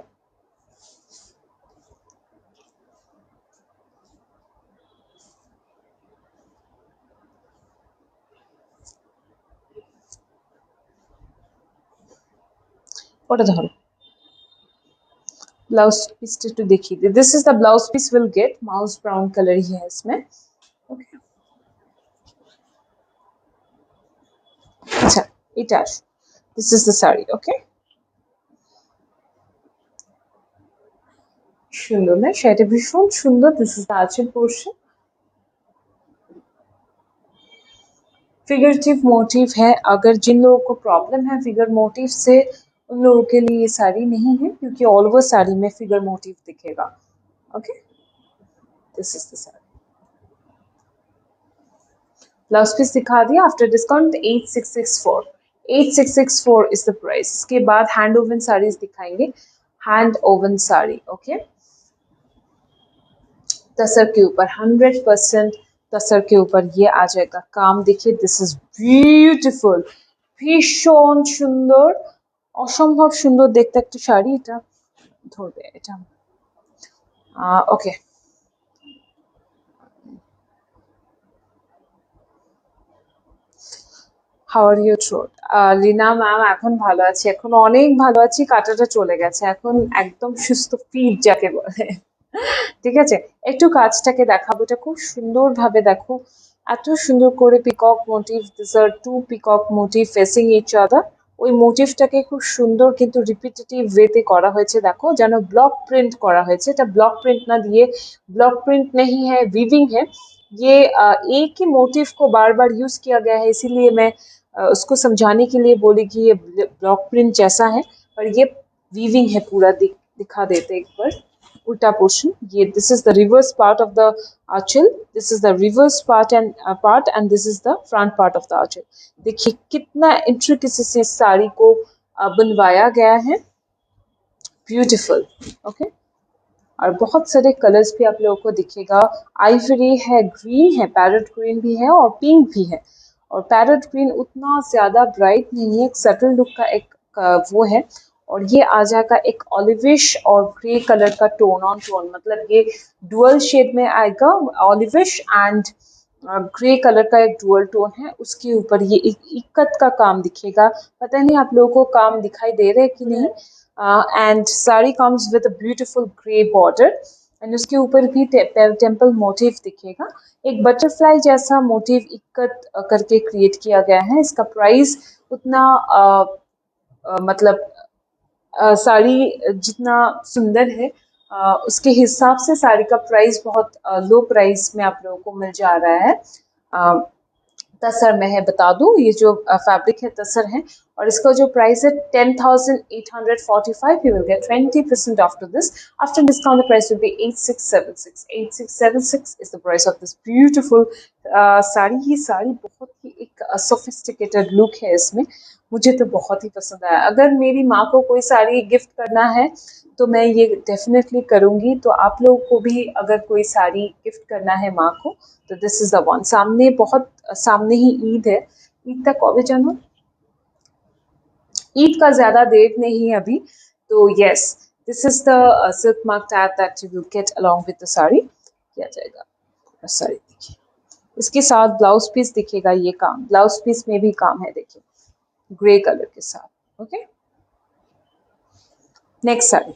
ওটা ধরো, ब्लाउज पीस तो देखिए, this is the blouse piece, will get mouse brown colour ही है इसमें। ओके, अच्छा এটা, this is the sari. Okay, সুন্দর না শাড়িটা, ভীষণ সুন্দর। This is the Aanchal portion, figurative motif है। अगर जिन लोगों को प्रॉब्लम है फिगर मोटिव से, उन लोगों के लिए ये साड़ी नहीं है, क्योंकि ऑल ओवर साड़ी में फिगर मोटिव दिखेगा। Okay, this is the sari, blouse piece दिखा दिया after discount 8664। 8664 is the price. इसके बाद हैंड ओवन साड़ीज दिखाएंगे, hand woven sari. Okay, tussar के ऊपर 100% तसर के ऊपर ये आ जाएगा काम। देखिए दिस इज ब्यूटिफुल, ভীষণ সুন্দর, অসম্ভব সুন্দর দেখতে একটা শাড়ি। এটা ধরবে এটা, okay. How are you throat? Leena ma'am এখন ভালো আছি, এখন অনেক ভালো আছি, কাটাটা চলে গেছে, এখন একদম সুস্থ ফিট যাকে বলে। ঠিক আছে, একটু কাজটাকে দেখাবো, এটা খুব সুন্দর ভাবে দেখো, এত সুন্দর করে peacock motif, this are two peacock motif facing each other. ওই মোটিভটাকে খুব সুন্দর কিন্তু রিপিটেটিভ ওয়েতে করা হয়েছে, দেখো যেন ব্লক প্রিন্ট করা হয়েছে। এটা ব্লক প্রিंट ना दिए, ब्लॉक प्रिंट नहीं है, वीविंग है ये। एक ही मोटिव को बार बार यूज किया गया है, इसीलिए मैं उसको समझाने के लिए बोली कि ये ब्लॉक प्रिंट जैसा है, पर ये वीविंग है पूरा। दिखा देते एक बार उल्टा पोर्शन। ये this is the reverse part of the anchal, this is the reverse part and this is the front part of the anchal. देखिए कितना इंट्रिकेसी से साड़ी को बनवाया गया है, ब्यूटीफुल। ओके, और बहुत सारे कलर्स भी आप लोगों को दिखेगा, आइवरी है, ग्रीन है, पैरेट ग्रीन भी है और पिंक भी है। और पैरेट ग्रीन उतना ज्यादा ब्राइट नहीं है, एक सटल लुक का एक वो है। और ये आ जाएगा एक ऑलिविश और ग्रे कलर का टोन ऑन टोन, मतलब ये डुअल शेड में आएगा, ऑलिविश एंड ग्रे कलर का एक डुअल टोन है। उसके ऊपर ये एक इक्कत का काम दिखेगा, पता नहीं आप लोगों को काम दिखाई दे रहे कि नहीं। And sari comes with a beautiful grey border and उसके ऊपर भी टेम्पल मोटिव दिखेगा, एक बटरफ्लाई जैसा मोटिव इक्कत करके क्रिएट किया गया है। इसका प्राइस उतना मतलब साड़ी जितना सुंदर है उसके हिसाब से साड़ी का प्राइस बहुत लो प्राइस में आप लोगों को मिल जा रहा है। तसर में है, बता दूं ये जो फैब्रिक है तसर है, और इसका जो प्राइस है 10,845। You will get 20% after this, after discount the price will B 8676। 8676 is the price of this beautiful sari. ये साड़ी बहुत ही एक सोफिस्टिकेटेड लुक है इसमें, मुझे तो बहुत ही पसंद आया। अगर मेरी माँ को कोई साड़ी गिफ्ट करना है तो मैं ये डेफिनेटली करूंगी, तो आप लोगों को भी अगर कोई साड़ी गिफ्ट करना है माँ को तो दिस इज द वन। सामने बहुत सामने ही ईद है, ईद तक कब जाना, ईद का ज्यादा देर नहीं है अभी, तो yes this is the silk mark tag that you will get along with the sari. किया जाएगा साड़ी, देखिए इसके साथ ब्लाउज पीस दिखेगा, ये काम ब्लाउज पीस में भी काम है, देखिए ग्रे कलर के साथ। Okay, next sari,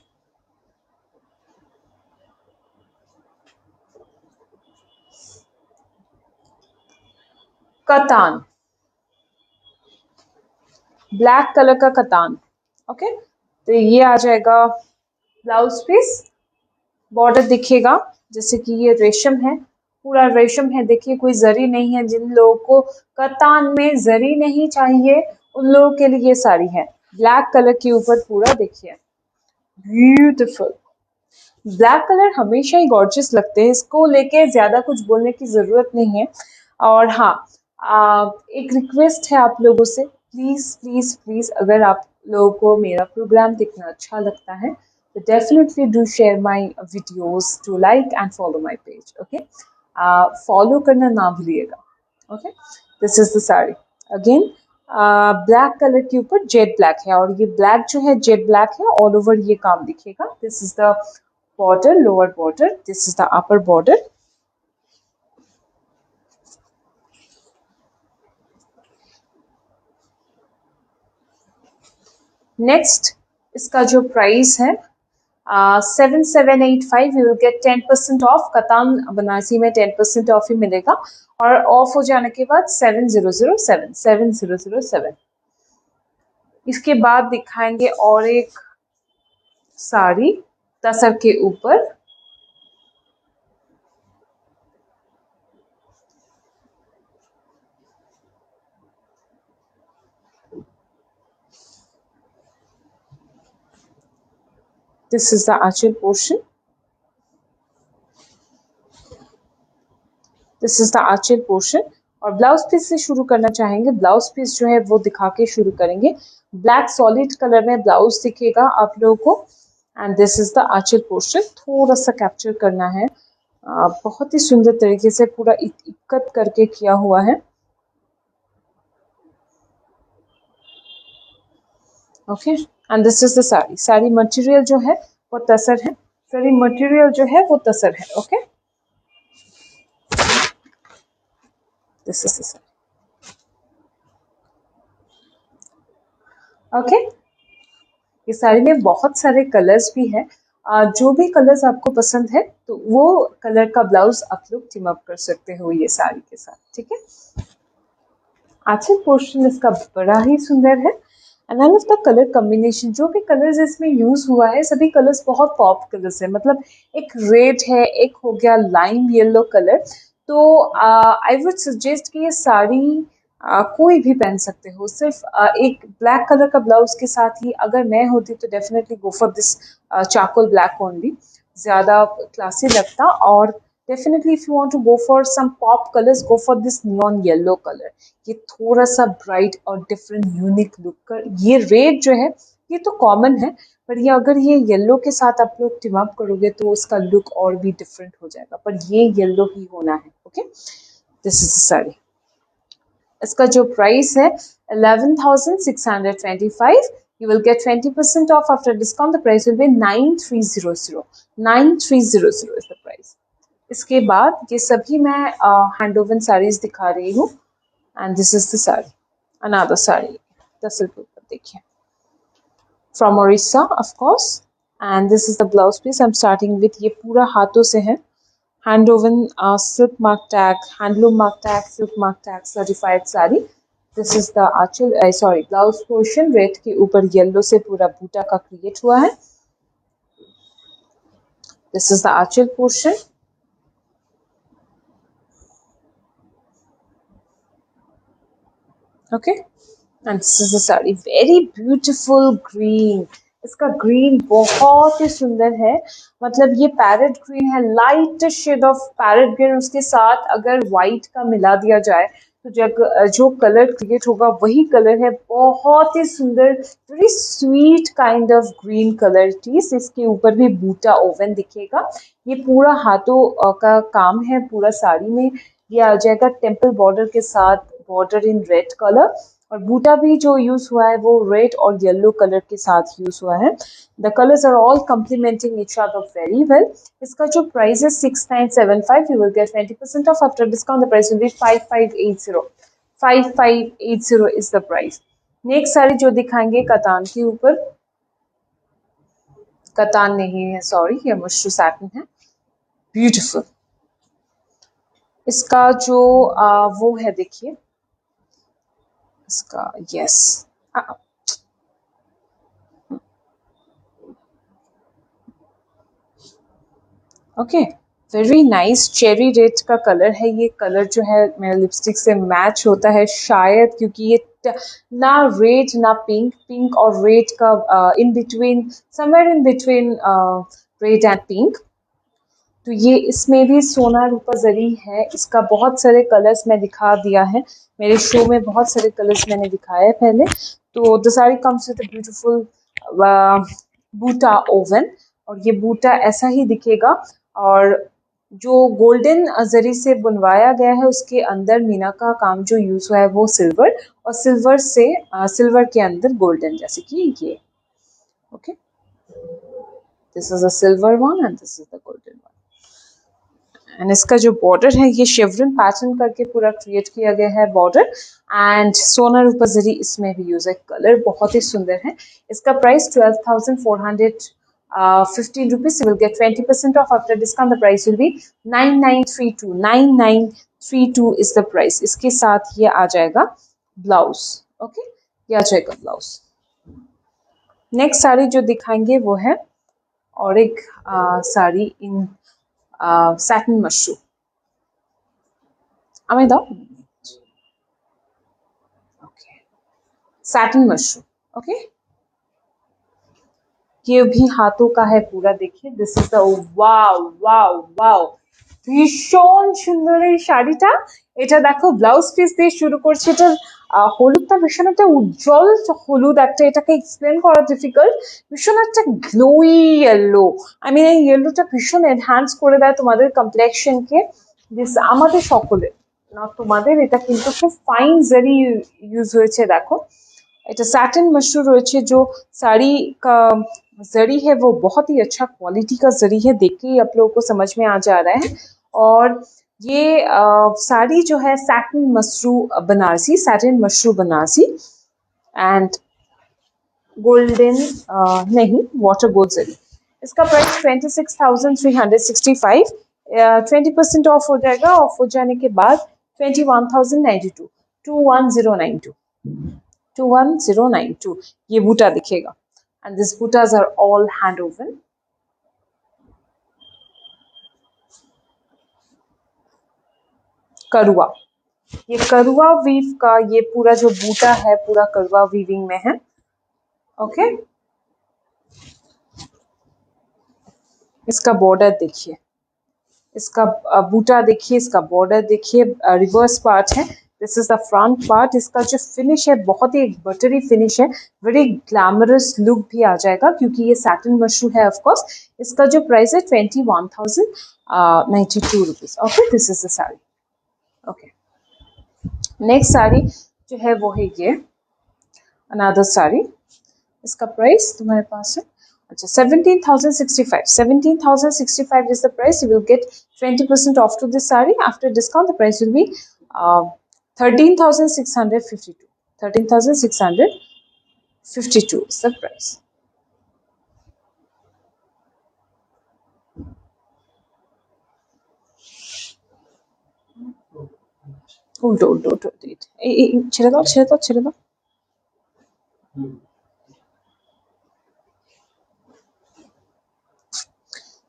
katan, black colour का कतान। ओके, तो ये आ जाएगा ब्लाउज पीस, बॉर्डर दिखेगा जैसे कि ये रेशम है, पूरा रेशम है, देखिए कोई जरी नहीं है। जिन लोगों को कतान में जरी नहीं चाहिए उन लोगों के लिए ये साड़ी है, ब्लैक कलर के ऊपर पूरा देखिए ब्यूटीफुल। ब्लैक कलर हमेशा ही गॉर्जियस लगते हैं, इसको लेके ज्यादा कुछ बोलने की जरूरत नहीं है। और हाँ, एक रिक्वेस्ट है आप लोगों से, प्लीज प्लीज प्लीज अगर आप लोगों को मेरा प्रोग्राम देखना अच्छा लगता है तो definitely do share my videos, to like and follow my page. Okay, follow करना ना भूलिएगा। Okay, this is the sari again, black colour के ऊपर जेड ब्लैक है, और ये ब्लैक जो है जेड ब्लैक है, ऑल ओवर ये काम दिखेगा। This is the border, lower border, this is the upper border। Next इसका जो प्राइस है 7785, you will get 10% off, katan Banarasi में 10% ऑफ ही मिलेगा, और ऑफ हो जाने के बाद 7007 7007। इसके बाद दिखाएंगे और एक साड़ी तसर के ऊपर, this is the Aanchal portion, this is the Aanchal portion. और ब्लाउज पीस से शुरू करना चाहेंगे, ब्लाउज पीस जो है वो दिखा के शुरू करेंगे। ब्लैक सॉलिड कलर में ब्लाउज दिखेगा आप लोगों को, and this is the Aanchal portion. थोड़ा सा कैप्चर करना है बहुत ही सुंदर तरीके से पूरा इकत करके किया हुआ है। Okay, and this is the sari. Sari material जो है वो तसर है। साड़ी मटेरियल जो है वो तसर है। Okay, this is the sari. Okay, ये साड़ी में बहुत सारे कलर्स भी हैं। जो भी कलर्स आपको पसंद है तो वो कलर का ब्लाउज आप लोग टीम अप कर सकते हो ये साड़ी के साथ। ठीक है, आंचल पोर्शन इसका बड़ा ही सुंदर है। And I love the colour combination. जो भी कलर्स इसमें यूज हुआ है सभी कलर्स बहुत पॉप कलर्स है। मतलब एक रेड है, एक हो गया लाइम येलो कलर। तो आई वुड सजेस्ट कि ये साड़ी कोई भी पहन सकते हो। सिर्फ एक ब्लैक कलर का ब्लाउज के साथ ही अगर मैं होती तो definitely go for this charcoal black only, ज्यादा क्लासी लगता। और definitely if you want to go for some pop colours, go for this neon yellow colour. ये थोड़ा सा ब्राइट और डिफरेंट यूनिक लुक कर, ये रेड जो है ये तो कॉमन है, पर ये अगर ये येलो के साथ आप लोग टीम अप करोगे तो उसका लुक और भी डिफरेंट हो जाएगा। पर ये येलो ही होना है। Okay, this is sari. इसका जो प्राइस है 11,625। You will get 20% off after discount. The price will be 9300. 9300 is the price. इसके बाद ये सभी मैं हैंड ओवन साड़ीज दिखा रही हूँ। And this is the sari, another sari tussar के ऊपर देखिए, from Odisha of course. And this is the blouse piece. I am starting with, ये पूरा हाथों से है, hand woven silk mark tag, handloom mark tag, silk mark tag certified sari. This is the aanchal, sorry blouse portion. Red के ऊपर yellow से पूरा बूटा का क्रिएट हुआ है। This is the Aanchal portion. Okay, and this is the sari, very beautiful green. इसका green बहुत ही सुंदर है। मतलब ये पैरेट ग्रीन है, light shade of parrot green. उसके साथ अगर व्हाइट का मिला दिया जाए तो जो कलर क्रिएट होगा वही कलर है। बहुत ही सुंदर, very sweet kind of green colour टीस। इसके ऊपर भी बूटा ओवन दिखेगा। ये पूरा हाथों का काम है पूरा साड़ी में। ये आ जाएगा टेम्पल बॉर्डर के साथ, बॉर्डर इन रेड कलर। और बूटा भी जो यूज हुआ है वो रेड और येलो कलर के साथ यूज हुआ है। The colours are all complementing each other very well. इसका जो प्राइस है 6975। You will get 20% off after discount. The price will be 5580। 5580 is the price. Next sari जो दिखाएंगे कतान के ऊपर, कतान नहीं है सॉरी, ये मशरू सैटिन है। ब्यूटीफुल। इसका जो वो है देखिए, इसका yes, okay, very nice cherry red का कलर है। ये कलर जो है मेरे लिपस्टिक से मैच होता है शायद, क्योंकि ये ना रेड ना पिंक, पिंक और रेड का in between, somewhere in between red and pink. तो ये इसमें भी सोना रूपा जरी है। इसका बहुत सारे कलर्स मैं दिखा दिया है मेरे शो में, बहुत सारे कलर्स मैंने दिखाए पहले। तो the sari comes with beautiful buta woven. और ये बूटा ऐसा ही दिखेगा। और जो गोल्डन जरी से बुनवाया गया है उसके अंदर मीना का काम जो यूज हुआ है वो सिल्वर, और सिल्वर से सिल्वर के अंदर गोल्डन, जैसे कि ये। Okay, this is a silver one and this is the golden one. And इसका जो बॉर्डर है ये शेवरन पैटर्न करके पूरा क्रिएट किया गया है बॉर्डर। एंड सोना रूपा जरी इसमें भी यूज है। कलर बहुत ही सुंदर है। इसका price 12,415 rupees. Will get 20% off after discount. The price will B 9932। 9932 is the price. इसके साथ ये आ जाएगा ब्लाउज। ओके, ये आ जाएगा ब्लाउज। नेक्स्ट साड़ी जो दिखाएंगे वो है और एक साड़ी इन satin mushroom. Am I done? Okay. Satin mushroom. Okay. ये भी हाथों का है पूरा। देखिए, दिस इज द वाव वाव वाव, ভীষণ সুন্দর এই শাড়িটা। এটা দেখো ব্লাউজ পিস দিয়ে শুরু করছে, এটা হলুদটা ভীষণ একটা উজ্জ্বল হলুদ একটা, এটাকে এক্সপ্লেন করা ডিফিকাল্ট। ভীষণ একটা গ্লোই ইয়েলো, আমি এই ইয়েলোটা ভীষণ এনহ্যান্স করে দেয় তোমাদের কমপ্লেক্সনকে। আমাদের সকলের, না তোমাদের, এটা কিন্তু খুব ফাইন জারি ইউজ হয়েছে দেখো। এটা सैटिन मशरू रोचे जो साड़ी का जरी है वो बहुत ही अच्छा क्वालिटी का जरी है, देख के ही आप लोगों को समझ में आ जा रहा है। और ये साड़ी जो है satin mashru Banarasi and golden, नहीं वाटर गोल्ड जरी। इसका प्राइस 26,365। 20% ऑफ हो जाएगा, ऑफ हो जाने के बाद 21,092, 21092, 21092 ये बूटा दिखेगा। एंड दिस बूटाज आर ऑल हैंड ओवन। करुआ, ये करुआ वीव का ये पूरा जो बूटा है पूरा करुआ वीविंग में है। ओके, इसका बॉर्डर देखिए, इसका बूटा देखिए, इसका बॉर्डर देखिए, रिवर्स पार्ट है। This is the front part. इसका जो फिनिश है बहुत ही एक बटरी फिनिश है, वेरी ग्लैमरस लुक भी आ जाएगा क्योंकि ये सैटिन मशरू है ऑफ कोर्स। इसका जो प्राइस है 21,092 rupees. Okay, this is the sari. Okay, next sari जो है वो है ये अनदर साड़ी। इसका प्राइस तुम्हारे पास है, अच्छा 17,065, 17,065 is the price. You will get 20% off to this saree. After discount the price will be 13,652, 13,652 is the price. उल्टो उल्टो उल्टो ছেড়ে দাও ছেড়ে দাও ছেড়ে দাও।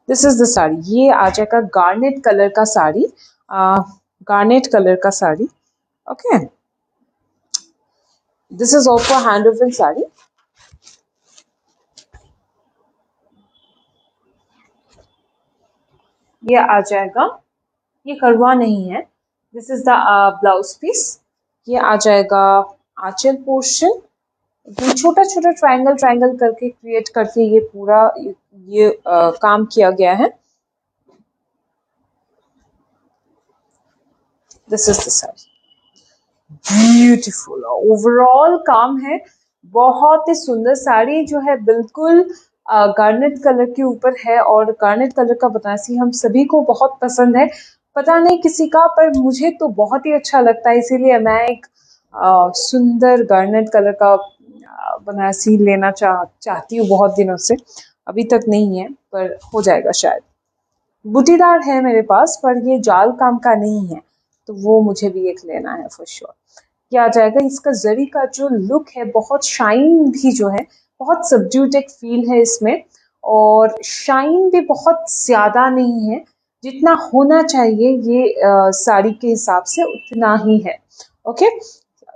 दिस इज द साड़ी, ये आ जाएगा गार्नेट कलर का साड़ी, गार्नेट कलर का sari. Okay, this is also hand woven sari. ये आ जाएगा, ये करवा नहीं है। This is the blouse piece. ये आ जाएगा आंचल पोर्शन, ये छोटा छोटा ट्रायंगल ट्रायंगल करके क्रिएट करके ये पूरा ये काम किया गया है। This is the sari, beautiful overall काम है, बहुत ही सुंदर साड़ी जो है, बिल्कुल गार्नेट कलर के ऊपर है। और गार्नेट कलर का बनारसी हम सभी को बहुत पसंद है, पता नहीं किसी का, पर मुझे तो बहुत ही अच्छा लगता है, इसीलिए मैं एक सुंदर गार्नेट कलर का बनारसी लेना चाहती हूँ बहुत दिनों से। अभी तक नहीं है पर हो जाएगा शायद। बूटीदार है मेरे पास पर ये जाल काम का नहीं है, तो वो मुझे भी एक लेना है फॉर श्योर। ये आ जाएगा। इसका जरी का जो लुक है, बहुत शाइन भी जो है, बहुत सबड्यूड एक फील है इसमें, और शाइन भी बहुत ज़्यादा नहीं है, जितना होना चाहिए ये साड़ी के हिसाब से उतना ही है। ओके,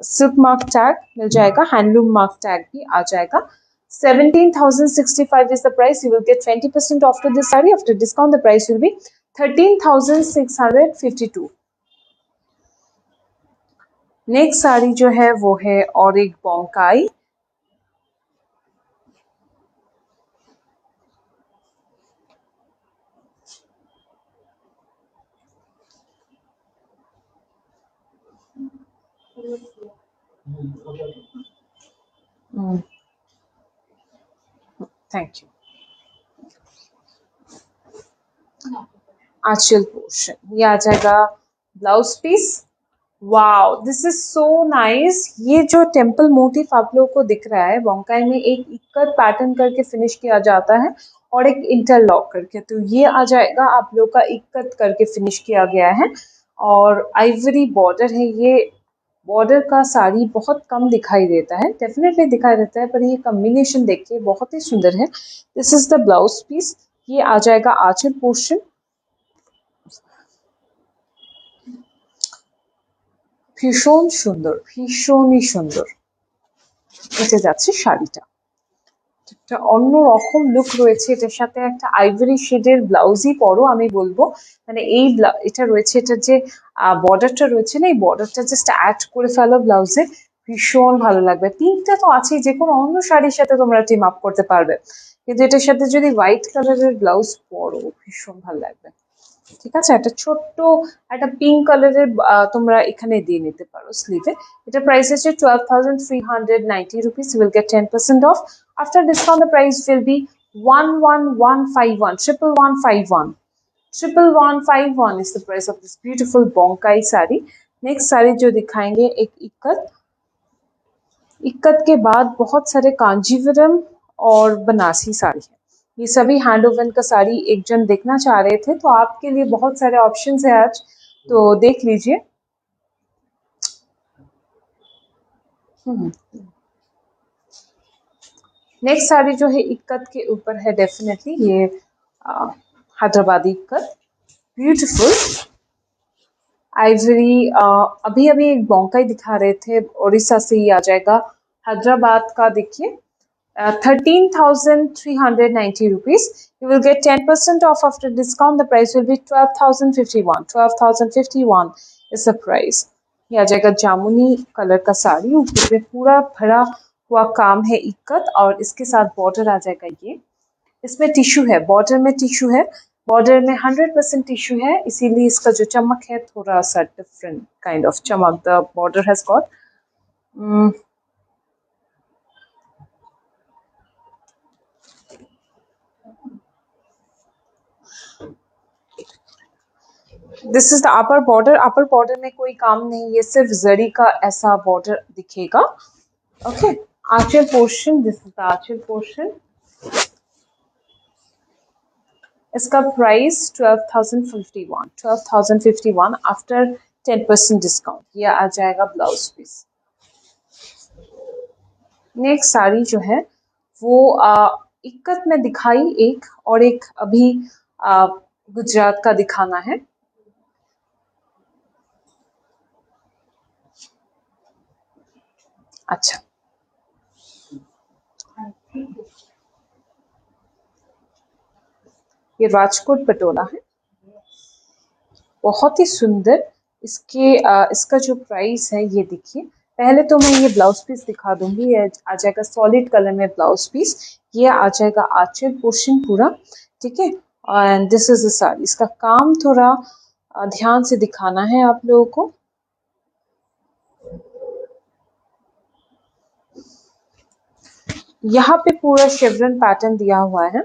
सिल्क मार्क टैग मिल जाएगा, हैंडलूम मार्क टैग भी आ जाएगा। 17,065 is the price. You will get 20% off to this saree. After discount, the price will be 13,652. Next sari जो है वो है और एक Bomkai. Thank you. Anchal portion, ये आ जाएगा blouse piece. Wow, this is so nice. ये जो टेम्पल मोटिफ आप लोगों को दिख रहा है, बोंकाई में एक इक्कत पैटर्न करके फिनिश किया जाता है और एक इंटरलॉक करके, तो ये आ जाएगा आप लोग का इक्कत करके फिनिश किया गया है और आइवरी बॉर्डर है। ये बॉर्डर का साड़ी बहुत कम दिखाई देता है, डेफिनेटली दिखाई देता है, पर ये कॉम्बिनेशन देखिए बहुत ही सुंदर है। This is the blouse piece. ये आ जाएगा आंचल पोर्शन। ভীষণ সুন্দর, ভীষণই সুন্দর। এটা যাচ্ছে শাড়িটা, একটা অন্যরকম লুক রয়েছে, এটার সাথে একটা আইভরি শেডের ব্লাউজই পরো আমি বলবো। মানে এই এটা রয়েছে, এটার যে বর্ডারটা রয়েছে না, এই বর্ডারটা জাস্ট অ্যাড করে ফেলো ব্লাউজে, ভীষণ ভালো লাগবে। পিঙ্কটা তো আছেই, যে কোনো অন্য শাড়ির সাথে তোমরা টিম আপ করতে পারবে, কিন্তু এটার সাথে যদি হোয়াইট কালারের ব্লাউজ পরো ভীষণ ভালো লাগবে। ঠিক আছে, একটা ছোট্ট একটা পিঙ্ক কালারের তোমরা এখানে দিয়ে নিতে পারো স্লিভে। এটা প্রাইস আছে 12,390 rupees. You will get 10% off. After discount, the price will be 11,151, 11,151. 11,151 is the price of this beautiful bonkai sari. Next sari जो दिखाएंगे एक इक्कत। इक्कत के बाद बहुत सारे कांजीवरम और बनारसी साड़ी है। ये सभी हैंड ओवन का साड़ी एक जन देखना चाह रहे थे, तो आपके लिए बहुत सारे ऑप्शंस है आज, तो देख लीजिए। नेक्स्ट साड़ी जो है इक्कत के ऊपर है, डेफिनेटली ये हैदराबादी इक्कत, ब्यूटीफुल आइवरी। अभी अभी एक बोंकाई दिखा रहे थे, उड़ीसा से ही आ जाएगा। हैदराबाद का देखिए 13,390 rupees. You will get 10% off after discount. The price will be 12,051. 12,051 is the price. ये आ जाएगा जामुनी कलर का साड़ी, ऊपर पे पूरा भरा हुआ काम है इक्कत, और इसके साथ बॉर्डर आ जाएगा ये। इसमें टिश्यू है, बॉर्डर में टिश्यू है, बॉर्डर में 100% टिश्यू है, इसीलिए इसका जो चमक है थोड़ा सा डिफरेंट काइंड ऑफ चमक the border has got. This is the upper border. Upper border में कोई काम नहीं, ये सिर्फ जरी का ऐसा बॉर्डर दिखेगा। Okay, aanchal portion, this is the Aanchal portion. इसका प्राइस 12,051, 12,051 आफ्टर 10% डिस्काउंट। ये आ जाएगा ब्लाउज पीस। नेक्स्ट साड़ी जो है वो इक्कत में दिखाई एक, और एक अभी गुजरात का दिखाना है। अच्छा, ये राजकोट पटोला है, बहुत ही सुंदर। इसका जो प्राइस है ये देखिए। पहले तो मैं ये ब्लाउज पीस दिखा दूंगी, ये आ जाएगा सॉलिड कलर में ब्लाउज पीस, ये आ जाएगा आंचल पोर्शन पूरा, ठीक है। And this is the sari. इसका काम थोड़ा ध्यान से दिखाना है आप लोगों को। यहाँ पे पूरा शेवरन पैटर्न दिया हुआ है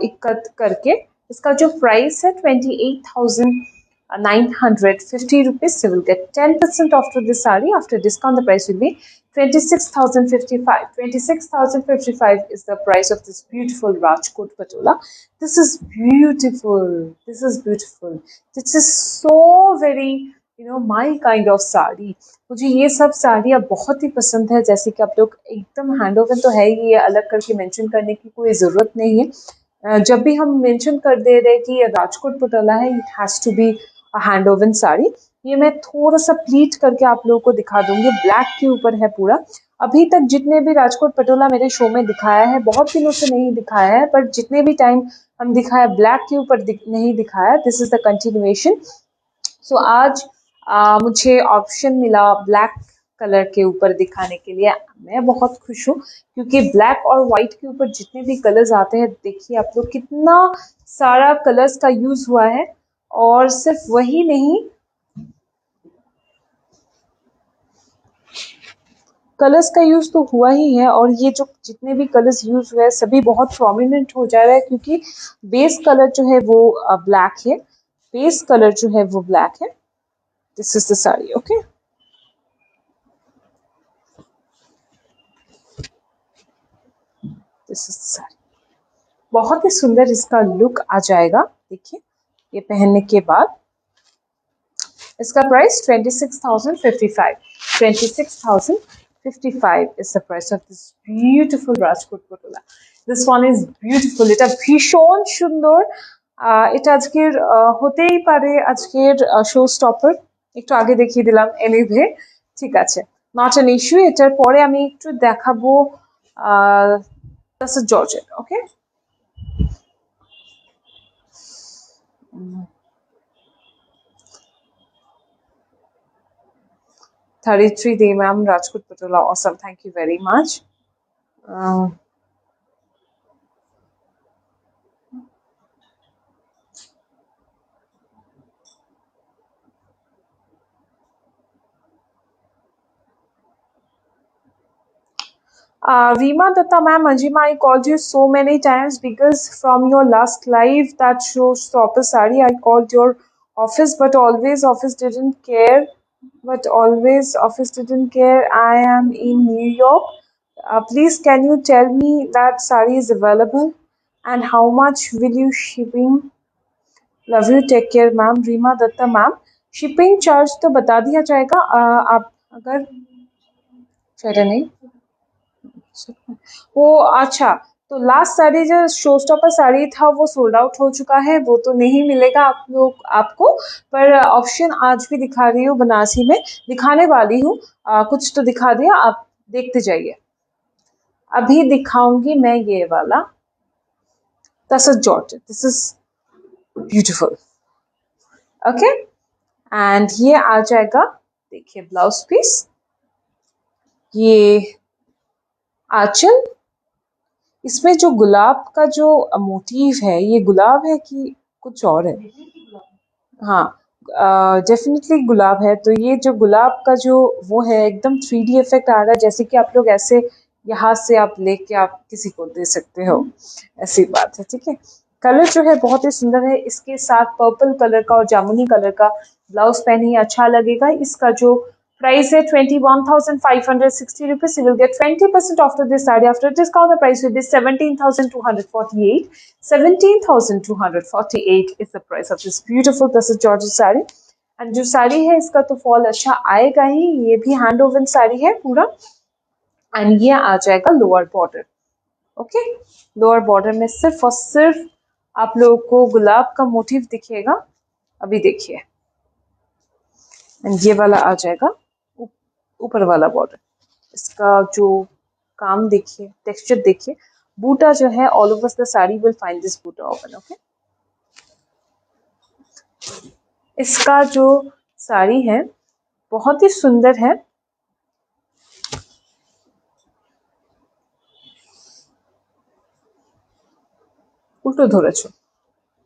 इक्कत करके। इसका जो प्राइस है 28,950 rupees. You will get 10% off to this saree. After discount, the price will be 26,055. 26,055 is the price of this beautiful Rajkot Patola. This is beautiful. This is beautiful. This is so very my kind of sari. मुझे ये सब साड़ियाँ बहुत ही पसंद है। जैसे कि आप लोग एकदम हैंड ओवन तो है ही, ये अलग करके मेंशन करने की कोई ज़रूरत नहीं है। जब भी हम मेंशन कर दे रहे कि ये राजकोट पटोला है, it has to be a hand woven sari. ये मैं थोड़ा सा प्लीट करके आप लोगों को दिखा दूंगी। ब्लैक के ऊपर है पूरा। अभी तक जितने भी राजकोट पटोला मेरे शो में दिखाया है, बहुत दिनों से नहीं दिखाया है, पर जितने भी टाइम हम दिखाया ब्लैक के ऊपर नहीं दिखाया। This is the continuation. So आज मुझे ऑप्शन मिला ब्लैक कलर के ऊपर दिखाने के लिए। मैं बहुत खुश हूँ, क्योंकि ब्लैक और वाइट के ऊपर जितने भी कलर्स आते हैं, देखिए आप लोग कितना सारा कलर्स का यूज हुआ है। और सिर्फ वही नहीं, कलर्स का यूज तो हुआ ही है, और ये जो जितने भी कलर्स यूज हुए हैं सभी बहुत प्रोमिनेंट हो जा रहा है, क्योंकि बेस कलर जो है वो ब्लैक है। बेस कलर जो है वो ब्लैक है। This is the sari. Okay, this is the sari. बहुत ही सुंदर इसका लुक आ जाएगा। देखिए, ये पहनने के बाद इसका price 26,055। 26,055 is the price of this beautiful Rajkot Patola. This one is beautiful. এটা ভীষণ সুন্দর। এটা আজকের হতেই পারে আজকের শো স্টপার। একটু আগে দেখিয়ে দিলাম, এনিওয়ে ঠিক আছে, নট অ্যান ইস্যু। এটার পরে আমি একটু দেখাবো That's a Georgette. Okay. 33 day, ma'am. Rajkot Patola. Awesome. Thank you very much. Uh, Rima Datta, ma'am, Anjima, I called you so many times because from your last live that shows Stopper Sari, I called your office, but always office didn't care. But always office didn't care. I am in New York. Please, can you tell me that sari is available and how much will you shipping? Love you take care ma'am Reema Datta ma'am shipping charge तो बता दिया जाएगा आप अगर चले नहीं वो अच्छा तो लास्ट साड़ी जो शो स्टॉपर साड़ी था वो सोल्ड आउट हो चुका है वो तो नहीं मिलेगा आप लोग आपको पर ऑप्शन आज भी दिखा रही हूँ बनारसी में दिखाने वाली हूँ कुछ तो दिखा दिया आप देखते जाइए अभी दिखाऊंगी मैं ये वाला this is georgette this is beautiful okay and ये आ जाएगा देखिए ब्लाउज पीस ये आंचल इसमें जो गुलाब का जो मोटिव है ये गुलाब है कि कुछ और है हाँ डेफिनेटली गुलाब है तो ये जो गुलाब का जो वो है एकदम 3D इफेक्ट आ रहा है जैसे कि आप लोग ऐसे यहाँ से आप लेके आप किसी को दे सकते हो ऐसी बात है ठीक है कलर जो है बहुत ही सुंदर है इसके साथ पर्पल कलर का और जामुनी कलर का ब्लाउज पहनिए अच्छा लगेगा इसका जो प्राइस है 21,560 rupees. You will get 20% off to this saree. After discount, the price will be 17,248. 17,248 is the price of this beautiful this is George's saree. And जो साड़ी है इसका तो फॉल अच्छा आएगा ही ये भी हैंड ओवन साड़ी है पूरा एंड ये आ जाएगा lower border okay lower border में सिर्फ और सिर्फ आप लोगों को गुलाब का मोटिव दिखेगा अभी देखिए एंड ये वाला आ जाएगा ऊपर वाला बॉर्डर इसका जो काम देखिए टेक्सचर देखिए बूटा जो है all over the sari will find this buta open okay इसका जो साड़ी है बहुत ही सुंदर है উল্টো ধরেছো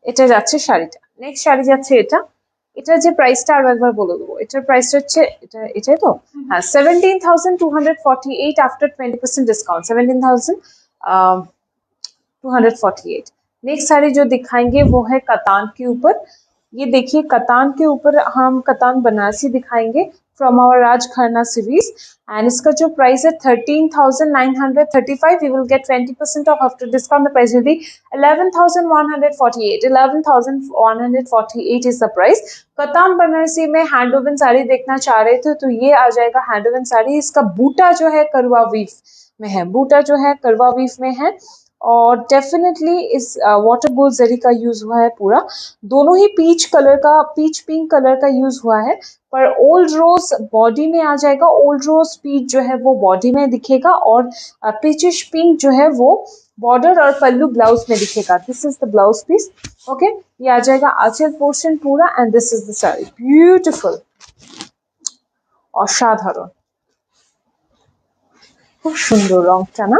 এটা যাচ্ছে শাড়িটা নেক্সট শাড়ি যাচ্ছে এটা এটার যে প্রাইসটা আরো একবার বলে দেবো এটার প্রাইস হচ্ছে এটা এটাই তো হ্যাঁ 17,248 आफ्टर 20% डिस्काउंट 17,248 नेक्स्ट साड़ी जो दिखाएंगे वो है कतान के ऊपर ये देखिए कतान के ऊपर हम कतान बनारसी दिखाएंगे from our Raj Khanna series and इसका जो प्राइस है 13,935 you will get 20% off after discount the price will be 11,148 11,148 is the price Katan Banarasi में हैंड ओवन साड़ी देखना चाह रहे थे तो ये आ जाएगा हैंड ओवन साड़ी इसका बूटा जो है करवा वीफ में है बूटा जो है करवा वीफ में है और डेफिनेटली इस वाटर गोल्ड जरी का यूज हुआ है पूरा दोनों ही पीच कलर का पीच पिंक कलर का यूज हुआ है पर ओल्ड रोज बॉडी में आ जाएगा ओल्ड रोज पीच जो है वो बॉडी में दिखेगा और पीचिश पिंक जो है वो बॉर्डर और पल्लू ब्लाउज में दिखेगा this is the blouse piece okay ये आ जाएगा आंचल पोर्शन पूरा and this is the sari beautiful অসাধারণ খুব সুন্দর রংটা না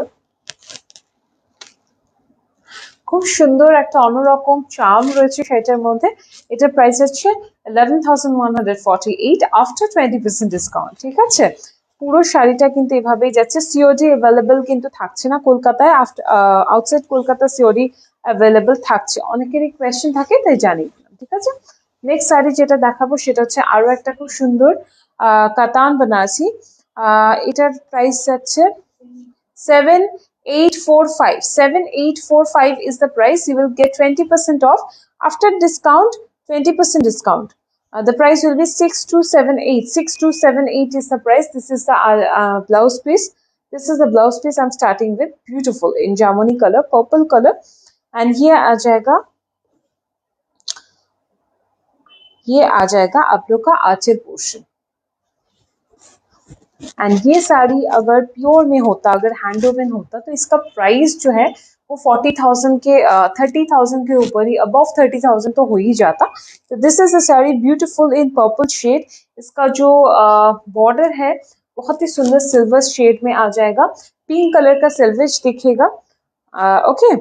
খুব সুন্দর একটা অন্যরকম চার্ম রয়েছে সেটার মধ্যে এটার প্রাইস হচ্ছে 11,148 আফটার 20% ডিসকাউন্ট ঠিক আছে পুরো শাড়িটা কিন্তু এভাবেই যাচ্ছে সিওডি অ্যাভেলেবল কিন্তু থাকছে না কলকাতায় আউটসাইড কলকাতা সিওডি অ্যাভেলেবল থাকছে অনেকেরই কোয়েশ্চেন থাকে তাই জানি ঠিক আছে নেক্সট শাড়ি যেটা দেখাবো সেটা হচ্ছে আরো একটা খুব সুন্দর কাতান বানারসি এটার প্রাইস যাচ্ছে 7,845 is the price you will get 20% off after discount 20% discount the price will be 6,278 is the price this is the blouse piece this is the blouse piece I'm starting with beautiful in jamuni color purple color and here आ जाएगा आप लोग का आंचल portion and ये साड़ी अगर pure में होता, अगर hand woven होता, तो इसका प्राइस जो है वो 40,000 के 30,000 के ऊपर ही, अबव 30,000 तो हो ही जाता। तो this is a sari beautiful in purple shade. इसका जो बॉर्डर है बहुत ही सुंदर सिल्वर शेड में आ जाएगा, पिंक कलर का सिल्वेज दिखेगा। ओके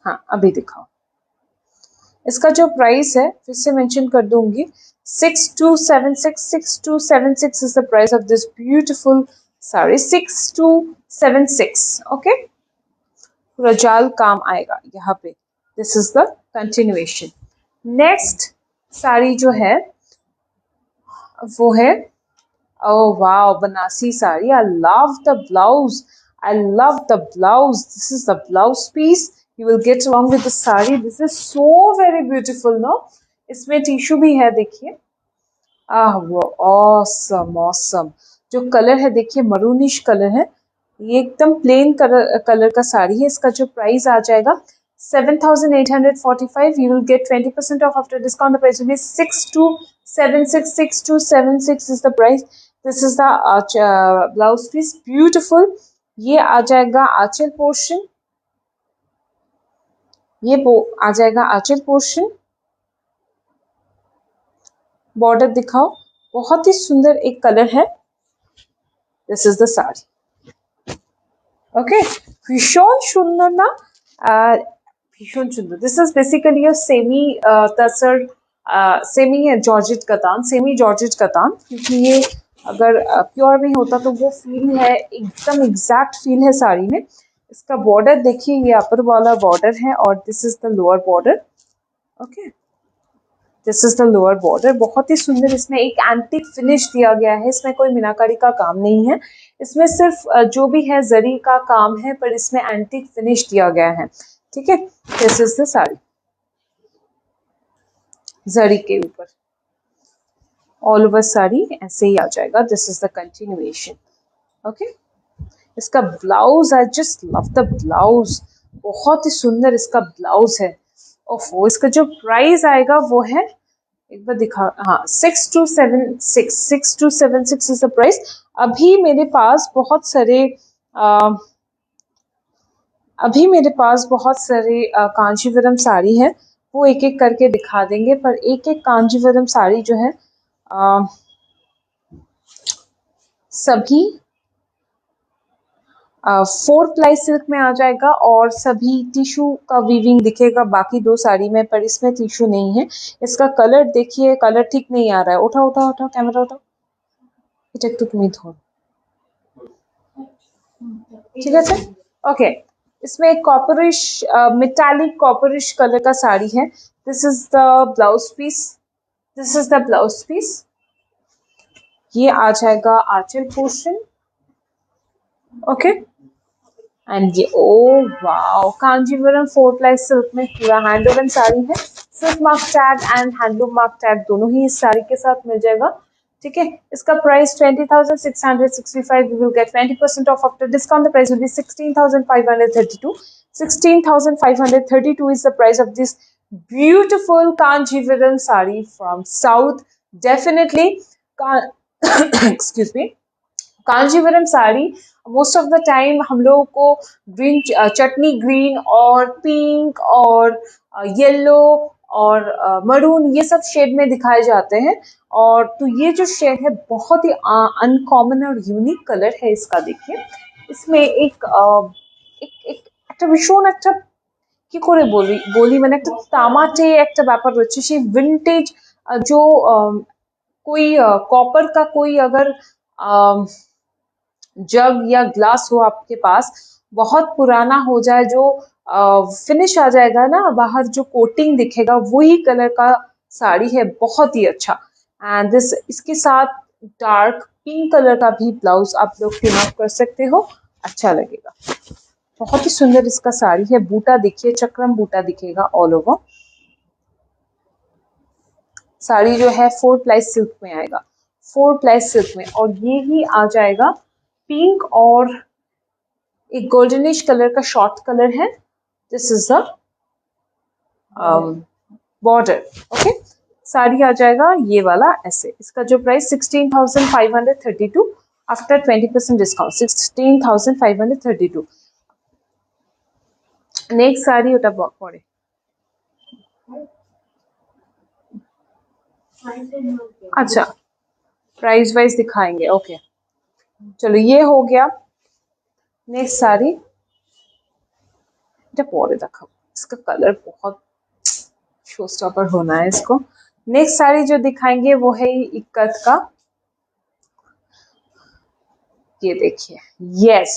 हाँ, अभी दिखाओ। इसका जो प्राइस है फिर से मेंशन कर दूंगी, 6276, 6276 is the price of this beautiful sari, 6276। Okay, पूरा जाल काम आएगा यहाँ पे। This is the continuation. Next sari जो है वो है, oh wow, Banasi sari. I love the blouse. I love the blouse. This is the blouse piece you will get along with the sari. This is so very beautiful, no? इसमें tissue भी है, देखिए। वो awesome awesome. जो colour है देखिए, maroonish colour है। ये एकदम प्लेन कलर का साड़ी है। इसका जो प्राइस आ जाएगा 7,845। You will get 20% off after discount. The price will be 6276, 6276 is the price. This is the blouse piece, beautiful. ये आ जाएगा आंचल पोर्शन, ये आ जाएगा आंचल पोर्शन। बॉर्डर दिखाओ, बहुत ही सुंदर एक कलर है। This is the sari. Okay, भीषण सुंदर ना, भीषण सुंदर। This is basically a semi tussar, semi georgette Katan, semi georgette Katan, क्योंकि ये अगर प्योर में होता तो वो फील है, एकदम एग्जैक्ट फील है साड़ी में। इसका बॉर्डर देखिए, ये अपर वाला बॉर्डर है और this is the lower border. Okay, this is the lower border. बहुत ही सुंदर, इसमें एक एंटिक फिनिश दिया गया है। इसमें कोई मीनाकारी का काम नहीं है, इसमें सिर्फ जो भी है जरी का काम है, पर इसमें एंटिक फिनिश दिया गया है। ठीक है, this is the sari, zari के ऊपर ऑल ओवर साड़ी ऐसे ही आ जाएगा। This is the continuation. Okay, इसका blouse, I just love the blouse, बहुत ही सुंदर इसका ब्लाउज है। ओफो, इसका जो प्राइस आएगा वो है, एक बार दिखा, हाँ, 6276, 6276 इज द प्राइस। अभी मेरे पास बहुत सारे अभी मेरे पास बहुत सारे कांचीवरम साड़ी है, वो एक एक करके दिखा देंगे। पर एक एक कांचीवरम साड़ी जो है सभी 4 प्लाई सिल्क में आ जाएगा और सभी टिश्यू का वीविंग दिखेगा बाकी दो साड़ी में, पर इसमें टिश्यू नहीं है। इसका कलर देखिए, कलर ठीक नहीं आ रहा है। उठाओ उठाओ उठाओ, कैमरा उठाओ, এটা একটু তুমি ধর, ठीक है सर। ओके, इसमें एक कॉपरिश, मेटालिक कॉपरिश कलर का साड़ी है। This is the blouse piece, this is the blouse piece. ये आ जाएगा आंचल पोर्शन। ओके, एंड ये, oh wow, Kanjeevaram 4 ply silk में पूरा हैंडलूम साड़ी है। Silk mark tag and handloom mark tag दोनों ही इस साड़ी के साथ मिल जाएगा। ठीक है, इसका price 20,665। You will get 20% off after discount. The price will B 16,532। 16,532 is the price of this beautiful Kanjivaram sari from South. Definitely, excuse me, Kanjeevaram sari most of the time हम लोगों को ग्रीन, चटनी ग्रीन और पिंक और yellow और maroon, ये सब shade में दिखाए जाते हैं। और तो ये जो शेड है बहुत ही अनकॉमन और यूनिक कलर है इसका। देखिए, इसमें एक एक একটা ভীষণ একটা কি করে বলি মানে একটা তামাটে একটা ব্যাপার রয়েছে, সেই विंटेज जो कोई कॉपर का कोई अगर जग या ग्लास हो आपके पास, बहुत पुराना हो जाए, जो फिनिश आ जाएगा ना बाहर, जो कोटिंग दिखेगा, वही कलर का साड़ी है, बहुत ही अच्छा। एंड दिस, इसके साथ डार्क पिंक कलर का भी ब्लाउज आप लोग पिन अप कर सकते हो, अच्छा लगेगा। बहुत ही सुंदर इसका साड़ी है। बूटा देखिए, चक्रम बूटा दिखेगा ऑल ओवर। साड़ी जो है 4 प्लाई सिल्क में आएगा, 4 प्लाई सिल्क में, और ये ही आ जाएगा पिंक और एक गोल्डनिश कलर का शॉर्ट कलर है। This is the border. Okay, sari आ जाएगा ये वाला ऐसे। इसका जो price 16,532 after 20% discount 16,532। Next sari ওটা পরে। अच्छा प्राइस वाइज दिखाएंगे, ओके चलो ये हो गया। नेक्स्ट साड़ी এটা পরে দেখাবো, इसका कलर बहुत शो स्टॉपर होना है इसको। नेक्स्ट साड़ी जो दिखाएंगे वो है इक्कत का, ये देखिए yes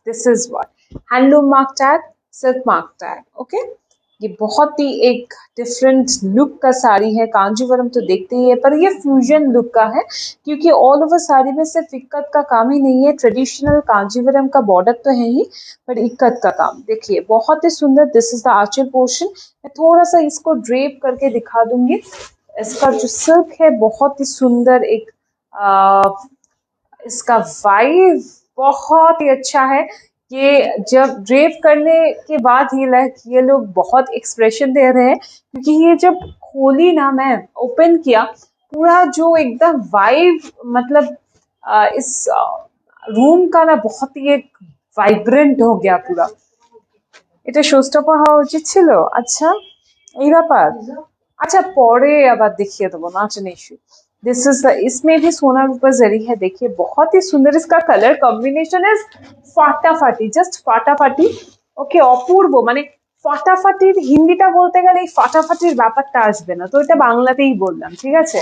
this is what handloom mark tag, silk mark tag, okay. ये बहुत ही एक डिफरेंट लुक का साड़ी है। कांजीवरम तो देखते ही है पर ये फ्यूजन लुक का है, क्योंकि ऑल ओवर साड़ी में सिर्फ इक्कत का काम ही नहीं है, ट्रेडिशनल कांजीवरम का बॉर्डर तो है ही पर इक्कत का काम देखिए बहुत ही सुंदर। This is the Aanchal portion. मैं थोड़ा सा इसको ड्रेप करके दिखा दूंगी। इसका जो सिल्क है बहुत ही सुंदर, एक इसका वाइब बहुत ही अच्छा है। ये जब ड्रेप करने के बाद ये लोग बहुत एक्सप्रेशन दे रहे हैं, क्योंकि ये जब खोली ना मैं ओपन किया पूरा जो एकदम वाइब मतलब इस रूम का ना बहुत ही एक वाइब्रेंट हो गया पूरा। এটা শোস্টপার হওয়া উচিত ছিল। আচ্ছা এই ব্যাপার, अच्छा পরে আবার দেখিয়ে দেবো, not an issue. This is the, इसमें भी सोना रूपा जरी है देखिए बहुत ही सुंदर। इसका कलर कॉम्बिनेशन इज ফাটাফাটি, জাস্ট ফাটাফাটি। ওকে অপূর্ব, মানে ফাটাফাটির হিন্দিটা বলতে গেলে এই ফাটাফাটির ব্যাপারটা আসবে না, তো এটা বাংলাতেই বললাম ঠিক আছে।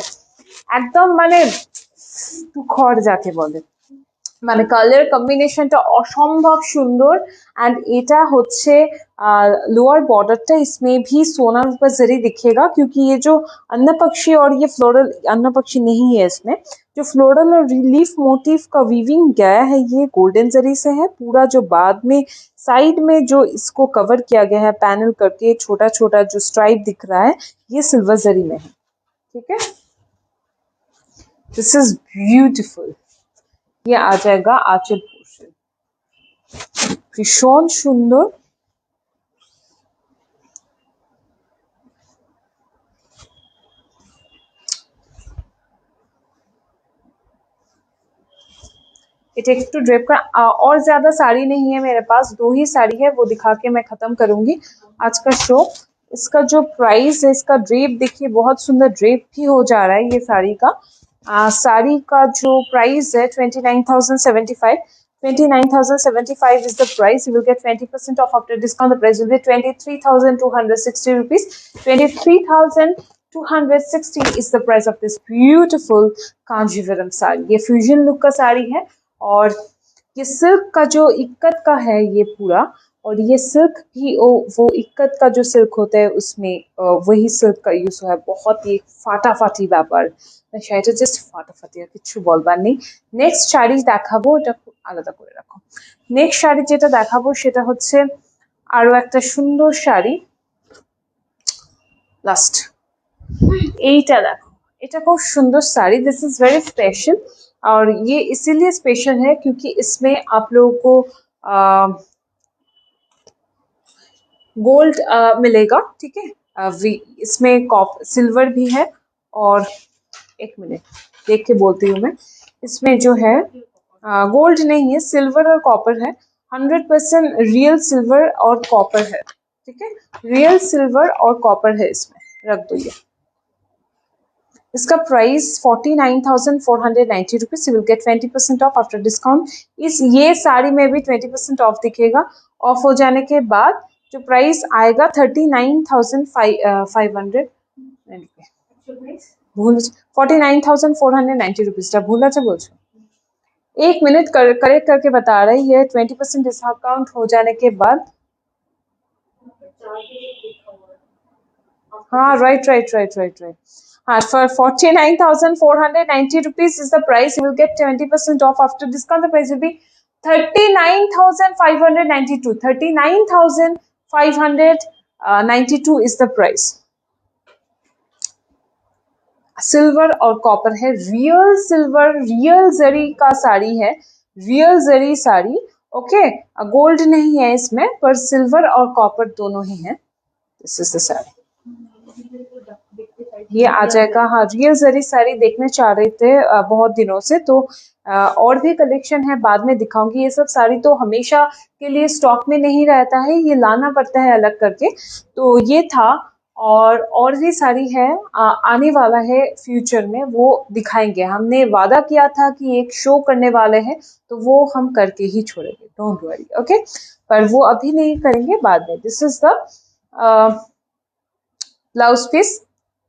একদম মানে তুখর যাকে বলে, মানে কালার কম্বিনেশনটা অসম্ভব সুন্দর। एंड এটা হচ্ছে लोअर बॉर्डरটা इसमें भी सोना रूपा जरी दिखेगा, क्योंकि ये जो अन्ना पक्षी और ये फ्लोरल, अन्ना पक्षी नहीं है इसमें, जो फ्लोरल और रिलीफ मोटिव का वीविंग गया है ये गोल्डन जरी से है। पूरा जो बाद में साइड में जो इसको कवर किया गया है पैनल करके छोटा छोटा जो स्ट्राइप दिख रहा है ये सिल्वर जरी में है, ठीक है। This is beautiful. ये आ जाएगा आंचल पोर्शन, भीषण सुंदर। ये एकटू ड्रेप का और ज्यादा साड़ी नहीं है मेरे पास, 2 ही साड़ी है वो दिखा के मैं खत्म करूंगी आज का शो। इसका जो प्राइस है, इसका ड्रेप देखिए बहुत सुंदर ड्रेप भी हो जा रहा है ये साड़ी का। साड़ी का जो प्राइस है 29,075, 29,075 is the price. You will get 20% off after discount. The price will be 23,260 rupees. 23,260 is the price of this beautiful Kanjeevaram sari. ये फ्यूजन लुक का साड़ी है और ये सिल्क का जो इक्कत का है ये पूरा, और ये सिल्क भी वो इक्कत का जो सिल्क होता है उसमें वही सिल्क का यूज हुआ है। बहुत ही ফাটাফাটি ব্যাপার, শাড়িটা জাস্ট ফাটাফাটি, আর কিছু বলবার নেই। নেক্সট শাড়ি দেখাবো, এটা আলাদা করে রাখো। নেক্সট শাড়ি যেটা দেখাবো সেটা হচ্ছে আরো একটা সুন্দর শাড়ি, লাস্ট এইটা দেখো, এটা খুব সুন্দর sari. This is very special और ये इसीलिए स्पेशल है क्योंकि इसमें आप लोगों को गोल्ड मिलेगा, ठीक है। इसमें सिल्वर भी है और एक मिनट देख के बोलती हूँ मैं, इसमें जो है गोल्ड नहीं है, सिल्वर और कॉपर है। 100% रियल सिल्वर और कॉपर है, ठीक है। रियल सिल्वर और कॉपर है इसमें, रख दो ये। इसका price 49,490 rupees. You will get 20% off after discount. इस ये साड़ी में भी 20% ऑफ दिखेगा। ऑफ हो जाने के बाद जो प्राइस आएगा 39,500 ভুল 49,490 रुपीज भूल আছে বলছো। एक मिनट करेक्ट करके बता रही है। 20% डिस्काउंट हो जाने के बाद, हाँ right right right right right हाँ, for 49,490 rupees is the price. You will get 20% off after discount. The price will be 39,592. 39,592 is the price. Silver और कॉपर है, रियल सिल्वर रियल जरी का साड़ी है, रियल जरी साड़ी, ओके। गोल्ड नहीं है इसमें पर silver और कॉपर दोनों ही है। This is the sari. ये आ जाएगा। हाँ, रियल जरी साड़ी देखने चाह रहे थे बहुत दिनों से, तो और भी कलेक्शन है, बाद में दिखाऊंगी। ये सब साड़ी तो हमेशा के लिए स्टॉक में नहीं रहता है, ये लाना पड़ता है अलग करके। तो ये था, और भी साड़ी है, आने वाला है फ्यूचर में, वो दिखाएंगे। हमने वादा किया था कि एक शो करने वाले हैं, तो वो हम करके ही छोड़ेंगे, डोंट वरी, ओके। पर वो अभी नहीं करेंगे, बाद में। This is the blouse piece.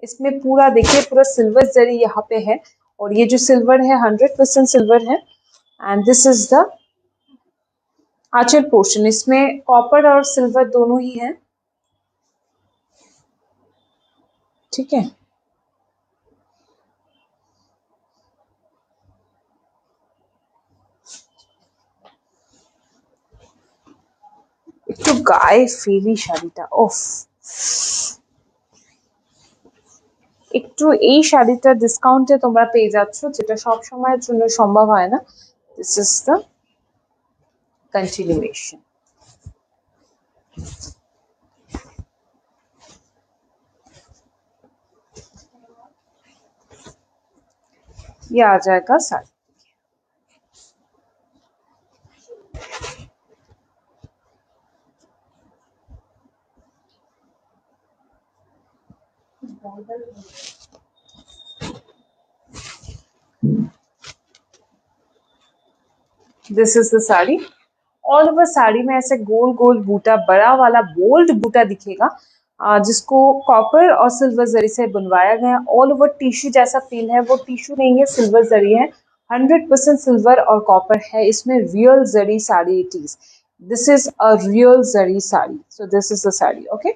इसमें पूरा देखिए, पूरा सिल्वर जरी यहाँ पे है, और ये जो सिल्वर है 100% सिल्वर है। And this is the Aanchal portion. इसमें कॉपर और सिल्वर दोनों ही है, ठीक है। একটু গায়ে ফেলি শাড়িটা, ওফ। একটু এই শাড়িটা ডিসকাউন্টে তোমরা পেয়ে যাচ্ছ, যেটা সব সময়ের জন্য সম্ভব হয় না। This is the continuation. ये आ जाएगा sari. This is the sari. All over sari में ऐसे गोल गोल बूटा, बड़ा वाला बोल्ड बूटा दिखेगा, जिसको कॉपर और सिल्वर जरी से बनवाया गया। ऑल ओवर टिश्यू जैसा फील है, वो टिश्यू नहीं है, सिल्वर जरी है। 100% सिल्वर और कॉपर है इसमें। Real zari sari it is. This is a real zari sari. So this is the sari, okay.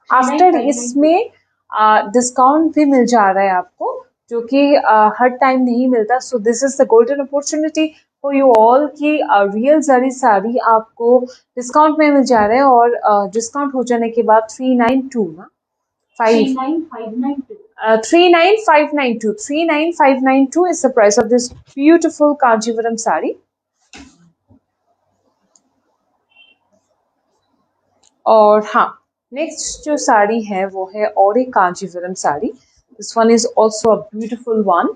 After इसमें डिस्काउंट भी मिल जा रहा है आपको, जो कि हर टाइम नहीं मिलता। So this is the golden opportunity for you all कि रियल जरी साड़ी आपको डिस्काउंट में मिल जा रहा है। और डिस्काउंट हो जाने के बाद 392 ना 39592 is the price of this beautiful Kanjivaram sari. और हाँ, नेक्स्ट जो साड़ी है वो है और एक Kanjeevaram sari. This one is also a beautiful one.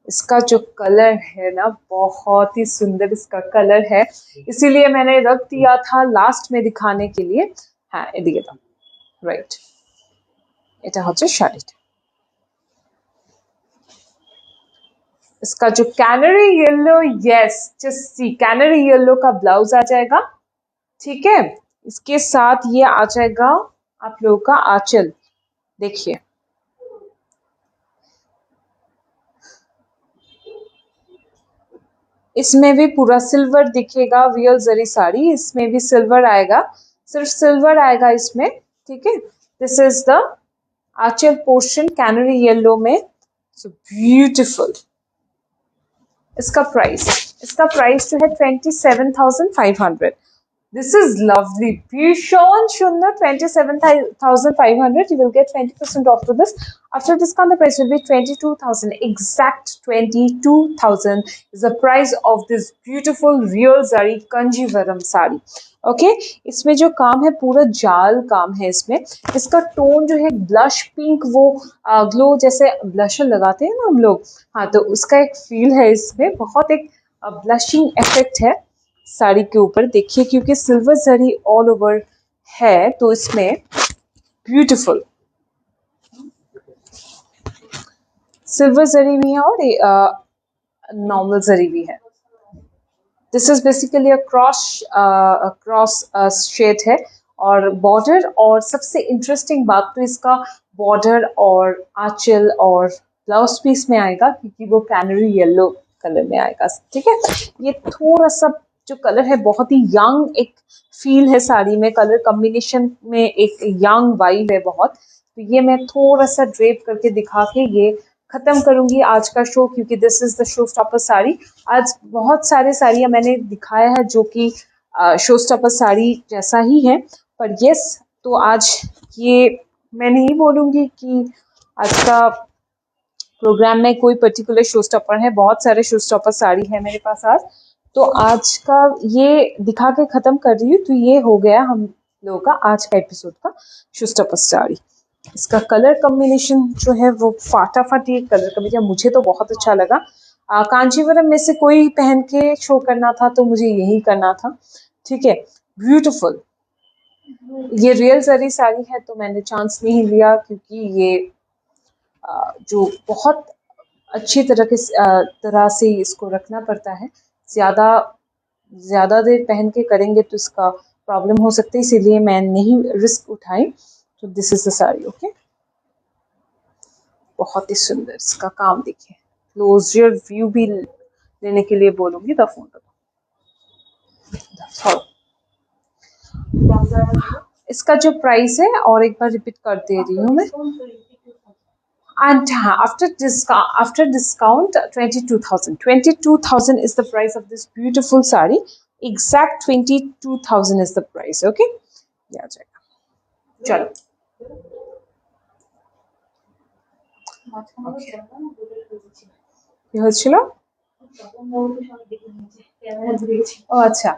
इसका जो कलर है ना, बहुत ही सुंदर इसका कलर है, इसीलिए मैंने रख दिया था लास्ट में दिखाने के लिए। हाँ, এদিকে দাও, রাইট। এটা হচ্ছে শাড়িটা। इसका जो canary yellow, yes, just see, canary yellow का ब्लाउज आ जाएगा, ठीक है। इसके साथ ये आ जाएगा आप लोगों का आंचल, देखिए। इसमें भी पूरा सिल्वर दिखेगा, रियल जरी साड़ी, इसमें भी सिल्वर आएगा, सिर्फ सिल्वर आएगा इसमें, ठीक है। This is the Aanchal portion canary yellow में, सो ब्यूटिफुल। इसका प्राइस जो है 27,500। This is lovely. Bhishon Shundar, 27,500. You will get 20% off to this. After discount, the price will be 22,000. Exact 22,000 is the price of this beautiful real zari Kanjivaram sari. Okay, इसमें जो काम है पूरा जाल काम है इसमें। इसका टोन जो है ब्लश पिंक, वो ग्लो जैसे ब्लशर लगाते हैं ना हम लोग, हाँ, तो उसका एक फील है इसमें, बहुत एक ब्लशिंग इफेक्ट है साड़ी के ऊपर, देखिए, क्योंकि सिल्वर जरी ऑल ओवर है, तो इसमें ब्यूटीफुल सिल्वर जरी भी है और नॉर्मल जरी भी है। This is basically a cross shade है, और बॉर्डर, और सबसे इंटरेस्टिंग बात तो इसका बॉर्डर और आंचल और ब्लाउज पीस में आएगा, क्योंकि वो कैनरी येलो कलर में आएगा, ठीक है। ये थोड़ा सा जो कलर है, बहुत ही यंग एक फील है साड़ी में, कलर कॉम्बिनेशन में एक यंग वाइब है बहुत। तो ये मैं थोड़ा सा ड्रेप करके दिखा के ये खत्म करूंगी आज का शो, क्योंकि this is the show stopper sari. आज बहुत सारे साड़ियाँ मैंने दिखाया है जो कि शो स्टॉपर साड़ी जैसा ही है, पर यस, तो आज ये मैं नहीं बोलूँगी कि आज का प्रोग्राम में कोई पर्टिकुलर शो स्टॉपर है, बहुत सारे शो स्टॉपर साड़ी है मेरे पास आज। तो आज का ये दिखा के खत्म कर रही हूँ। तो ये हो गया हम लोगों का आज का एपिसोड का शो स्टॉपर साड़ी। इसका कलर कॉम्बिनेशन जो है वो फाटाफाटी कलर कॉम्बिनेशन, मुझे तो बहुत अच्छा लगा। कांचीवरम में से कोई पहन के शो करना था तो मुझे यही करना था। ठीक है, ब्यूटीफुल। ये रियल जरी साड़ी है तो मैंने चांस नहीं लिया, क्योंकि ये जो बहुत अच्छी तरह से इसको रखना पड़ता है। ज़्यादा ज़्यादा देर पहन के करेंगे तो इसका प्रॉब्लम हो सकती है, इसीलिए मैं नहीं रिस्क उठाई। तो this is the sari. Okay, बहुत ही सुंदर इसका काम देखिए। क्लोजर व्यू भी लेने के लिए बोलूंगी द फोन। इसका जो प्राइस है और एक बार रिपीट कर दे रही हूँ मैं। And after discount, 22,000. 22,000 is the price of this beautiful sari. Exact 22,000 is the price. Okay? Yeah, check. चलो। কি হচ্ছিল? ও আচ্ছা,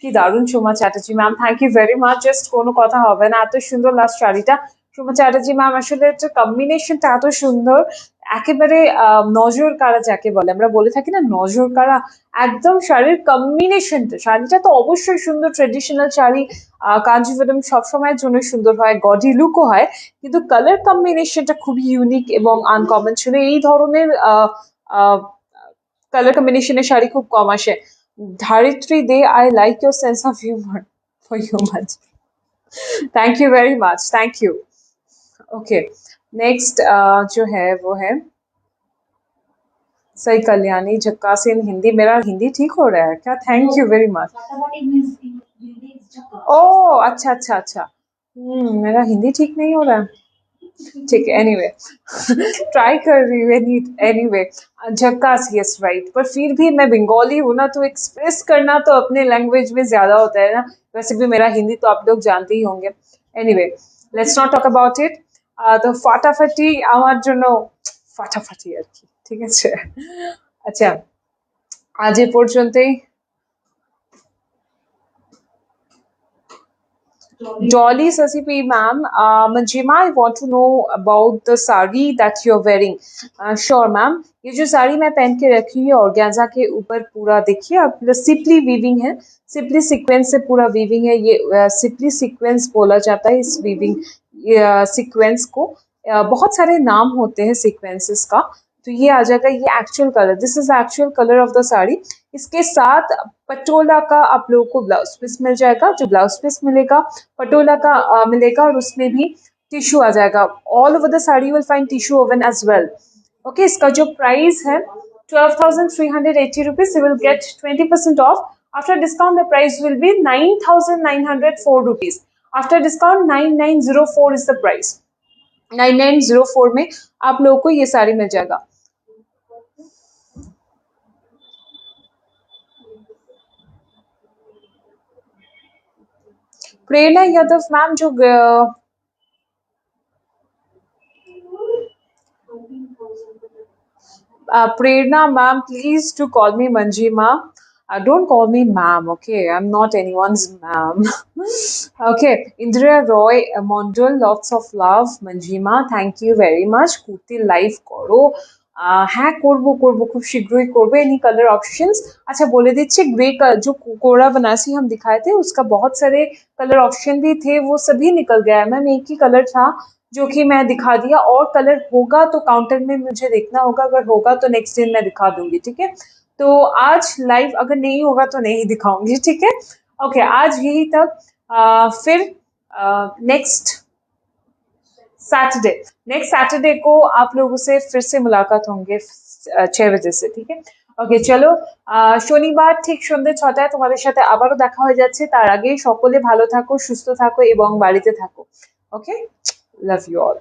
কি দারুণ Soma Chatterjee ma'am, thank you very much. Just কোনো কথা হবে না, এত সুন্দর লাস্ট শাড়িটা। সোমা চ্যাটার্জি ম্যাম আসলে একটা কম্বিনেশনটা এত সুন্দর, একেবারে নজর কাড়া যাকে বলে, আমরা বলে থাকি না নজর কাড়া, একদম শাড়ির কম্বিনেশনটা। শাড়িটা তো অবশ্যই সুন্দর, ট্রেডিশনাল শাড়ি, কাঞ্জিভরম সবসময়ের জন্য সুন্দর হয়, গডি লুকও হয়, কিন্তু কালার কম্বিনেশনটা খুবই ইউনিক এবং আনকমন ছিল। এই ধরনের কালার কম্বিনেশনের শাড়ি খুব কম আসে। ধারিত্রী দে, I like your sense of humor for humor. Thank you very much. Thank you. Okay. Next जो है वो है सई कल्याणी झक्कास इन हिंदी। मेरा हिंदी ठीक हो रहा है क्या? Thank you very much. Oh अच्छा अच्छा अच्छा। मेरा हिंदी ठीक नहीं हो रहा है। ठीक है, एनीवे ट्राई कर रही हूँ। एनीवे झक्कास, यस राइट। पर फिर भी मैं बंगाली हूँ ना, तो एक्सप्रेस करना तो अपने लैंग्वेज में ज्यादा होता है ना। वैसे भी मेरा हिंदी तो आप लोग जानते ही होंगे। Anyway let's not talk about it. तो ফাটাফাটি আমার জন্য ফাটাফাটি আর কি, ঠিক আছে। আচ্ছা, আজ এ পর্যন্তই। Dolly Sasipi ma'am, Manjima, I want to know about the sari that you're wearing. Sure ma'am, ये जो साड़ी मैं पहन के रखी है ऑर्गेन्जा के ऊपर पूरा देखिए आप, सिपली वीविंग है, सिपली सीक्वेंस से पूरा वीविंग है। ये सिपली सीक्वेंस बोला जाता है इस वीविंग सीक्वेंस को। बहुत सारे नाम होते हैं सीक्वेंसेस का, तो ये आ जाएगा ये actual colour. This is actual colour of the sari. इसके साथ पटोला का आप लोगों को ब्लाउज पीस मिल जाएगा। जो ब्लाउज पीस मिलेगा पटोला का मिलेगा, और उसमें भी टिश्यू आ जाएगा। All over the sari will find tissue woven as well. Okay, इसका जो प्राइस है 12,380 rupees, you will get 20% off. After discount the price will be 9,904 rupees. After discount 9,904 is the price. 9,904 में आप लोगों को ये साड़ी मिल जाएगा। प्रेरणा यादव मैम, जो Prerna ma'am, please to call me Manjima. Don't call me ma'am, okay? I'm not anyone's ma'am. Okay, Indra Roy Mondal, lots of love. Manjima, thank you very much. Kurti live করো। হ্যাঁ করবো করবো, খুব শীঘ্রই করবো। Any colour options? अच्छा बोले दीजिए, ग्रे जो कोरा बनारसी हम दिखाए थे उसका बहुत सारे कलर ऑप्शन भी थे, वो सभी निकल गया है मैम। एक ही कलर था जो कि मैं दिखा दिया, और कलर होगा तो काउंटर में मुझे देखना होगा, अगर होगा तो नेक्स्ट दिन मैं दिखा दूंगी। ठीक है, तो आज लाइव अगर नहीं होगा तो नहीं दिखाऊंगी। ठीक है, ओके, आज यही तक। फिर नेक्स्ट सैटरडे को आप लोगों से फिर से मुलाकात होंगे 6 बजे से। ठीक है, ওকে চলো, শনিবার ঠিক সন্ধ্যে 6টায় তোমাদের সাথে আবারও দেখা হয়ে যাচ্ছে। তার আগে সকলে ভালো থাকো, সুস্থ থাকো এবং বাড়িতে থাকো। ওকে, লাভ ইউ অল।